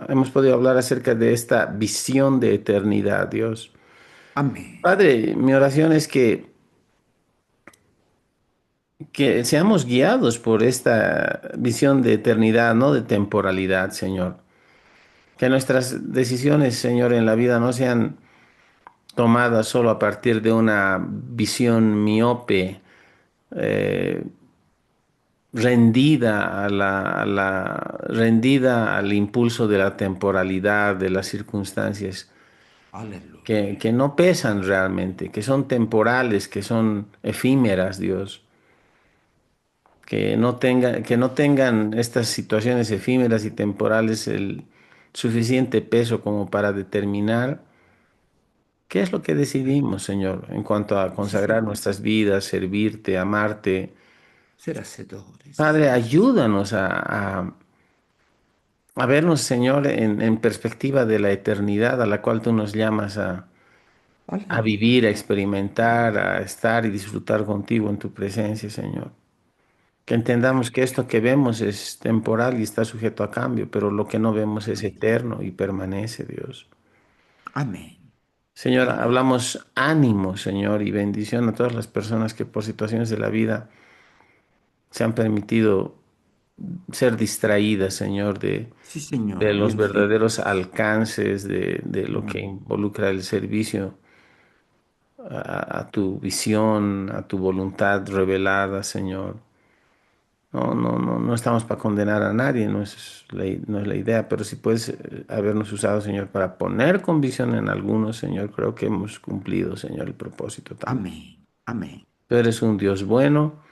hemos podido hablar acerca de esta visión de eternidad, Dios. Amén. Padre, mi oración es que seamos guiados por esta visión de eternidad, no de temporalidad, Señor. Que nuestras decisiones, Señor, en la vida no sean tomadas solo a partir de una visión miope, eh, rendida rendida al impulso de la temporalidad, de las circunstancias, Aleluya. que no pesan realmente, que son temporales, que son efímeras, Dios, que no tengan estas situaciones efímeras y temporales el suficiente peso como para determinar qué es lo que decidimos, Señor, en cuanto a Sí, consagrar Señor. nuestras vidas, servirte, amarte. Ser hacedores. Padre, ayúdanos a vernos, Señor, en perspectiva de la eternidad a la cual tú nos llamas a Aleluya. vivir, a experimentar, a estar y disfrutar contigo en tu presencia, Señor. Que entendamos que esto que vemos es temporal y está sujeto a cambio, pero lo que no vemos es Amén. eterno y permanece, Dios. Amén. Señor, Aleluya. hablamos ánimo, Señor, y bendición a todas las personas que por situaciones de la vida se han permitido ser distraídas, Señor, Sí, de Señor. los Bien dicho. verdaderos alcances de lo que Mm, involucra el servicio a tu visión, a tu voluntad revelada, Señor. No estamos para condenar a nadie, no es la idea, pero si puedes habernos usado, Señor, para poner convicción en algunos, Señor, creo que hemos cumplido, Señor, el propósito también. amén. Amén. Tú eres un Dios bueno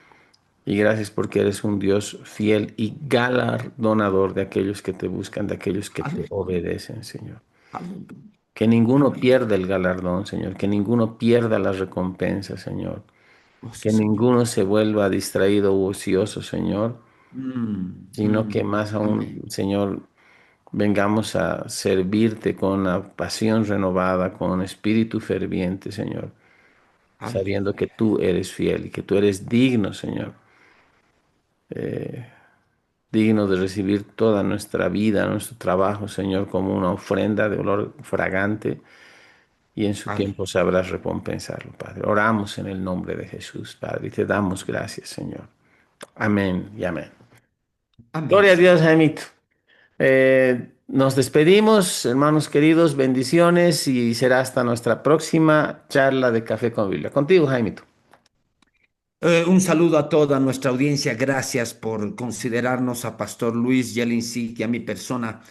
y gracias porque eres un Dios fiel y galardonador de aquellos que te buscan, de aquellos que te Aleluya. obedecen, Señor. Aleluya. Que ninguno Amén. pierda el galardón, Señor, que ninguno pierda la recompensa, Señor, Oh, sí, que Señor. ninguno se vuelva distraído u ocioso, Señor, sino que más aún, Amén. Señor, vengamos a servirte con una pasión renovada, con un espíritu ferviente, Señor, sabiendo que Aleluya. tú eres fiel y que tú eres digno, Señor, digno de recibir toda nuestra vida, nuestro trabajo, Señor, como una ofrenda de olor fragante y en su tiempo Aleluya. sabrás recompensarlo, Padre. Oramos en el nombre de Jesús, Padre, y te damos gracias, Señor. Amén y amén. Amén, Gloria a Dios, Señor. Jaimito. Nos despedimos, hermanos queridos, bendiciones y será hasta nuestra próxima charla de Café con Biblia. Contigo, Jaimito. Un saludo a toda nuestra audiencia. Gracias por considerarnos a Pastor Luis Yelinsik y a mi persona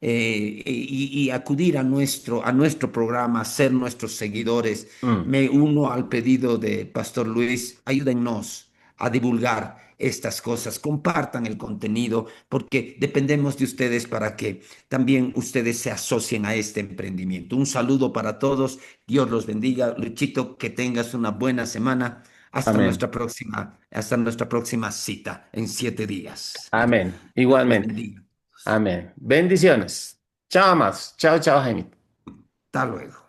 y acudir a nuestro programa, ser nuestros seguidores. Mm, Me uno al pedido de Pastor Luis. Ayúdennos a divulgar estas cosas. Compartan el contenido porque dependemos de ustedes para que también ustedes se asocien a este emprendimiento. Un saludo para todos. Dios los bendiga. Luchito, que tengas una buena semana. amén. Hasta nuestra próxima cita en 7 días. Amén. Dios los Igualmente. bendiga. Amén. Bendiciones. Chao, más. Chao, chao, Jaimito. Hasta luego.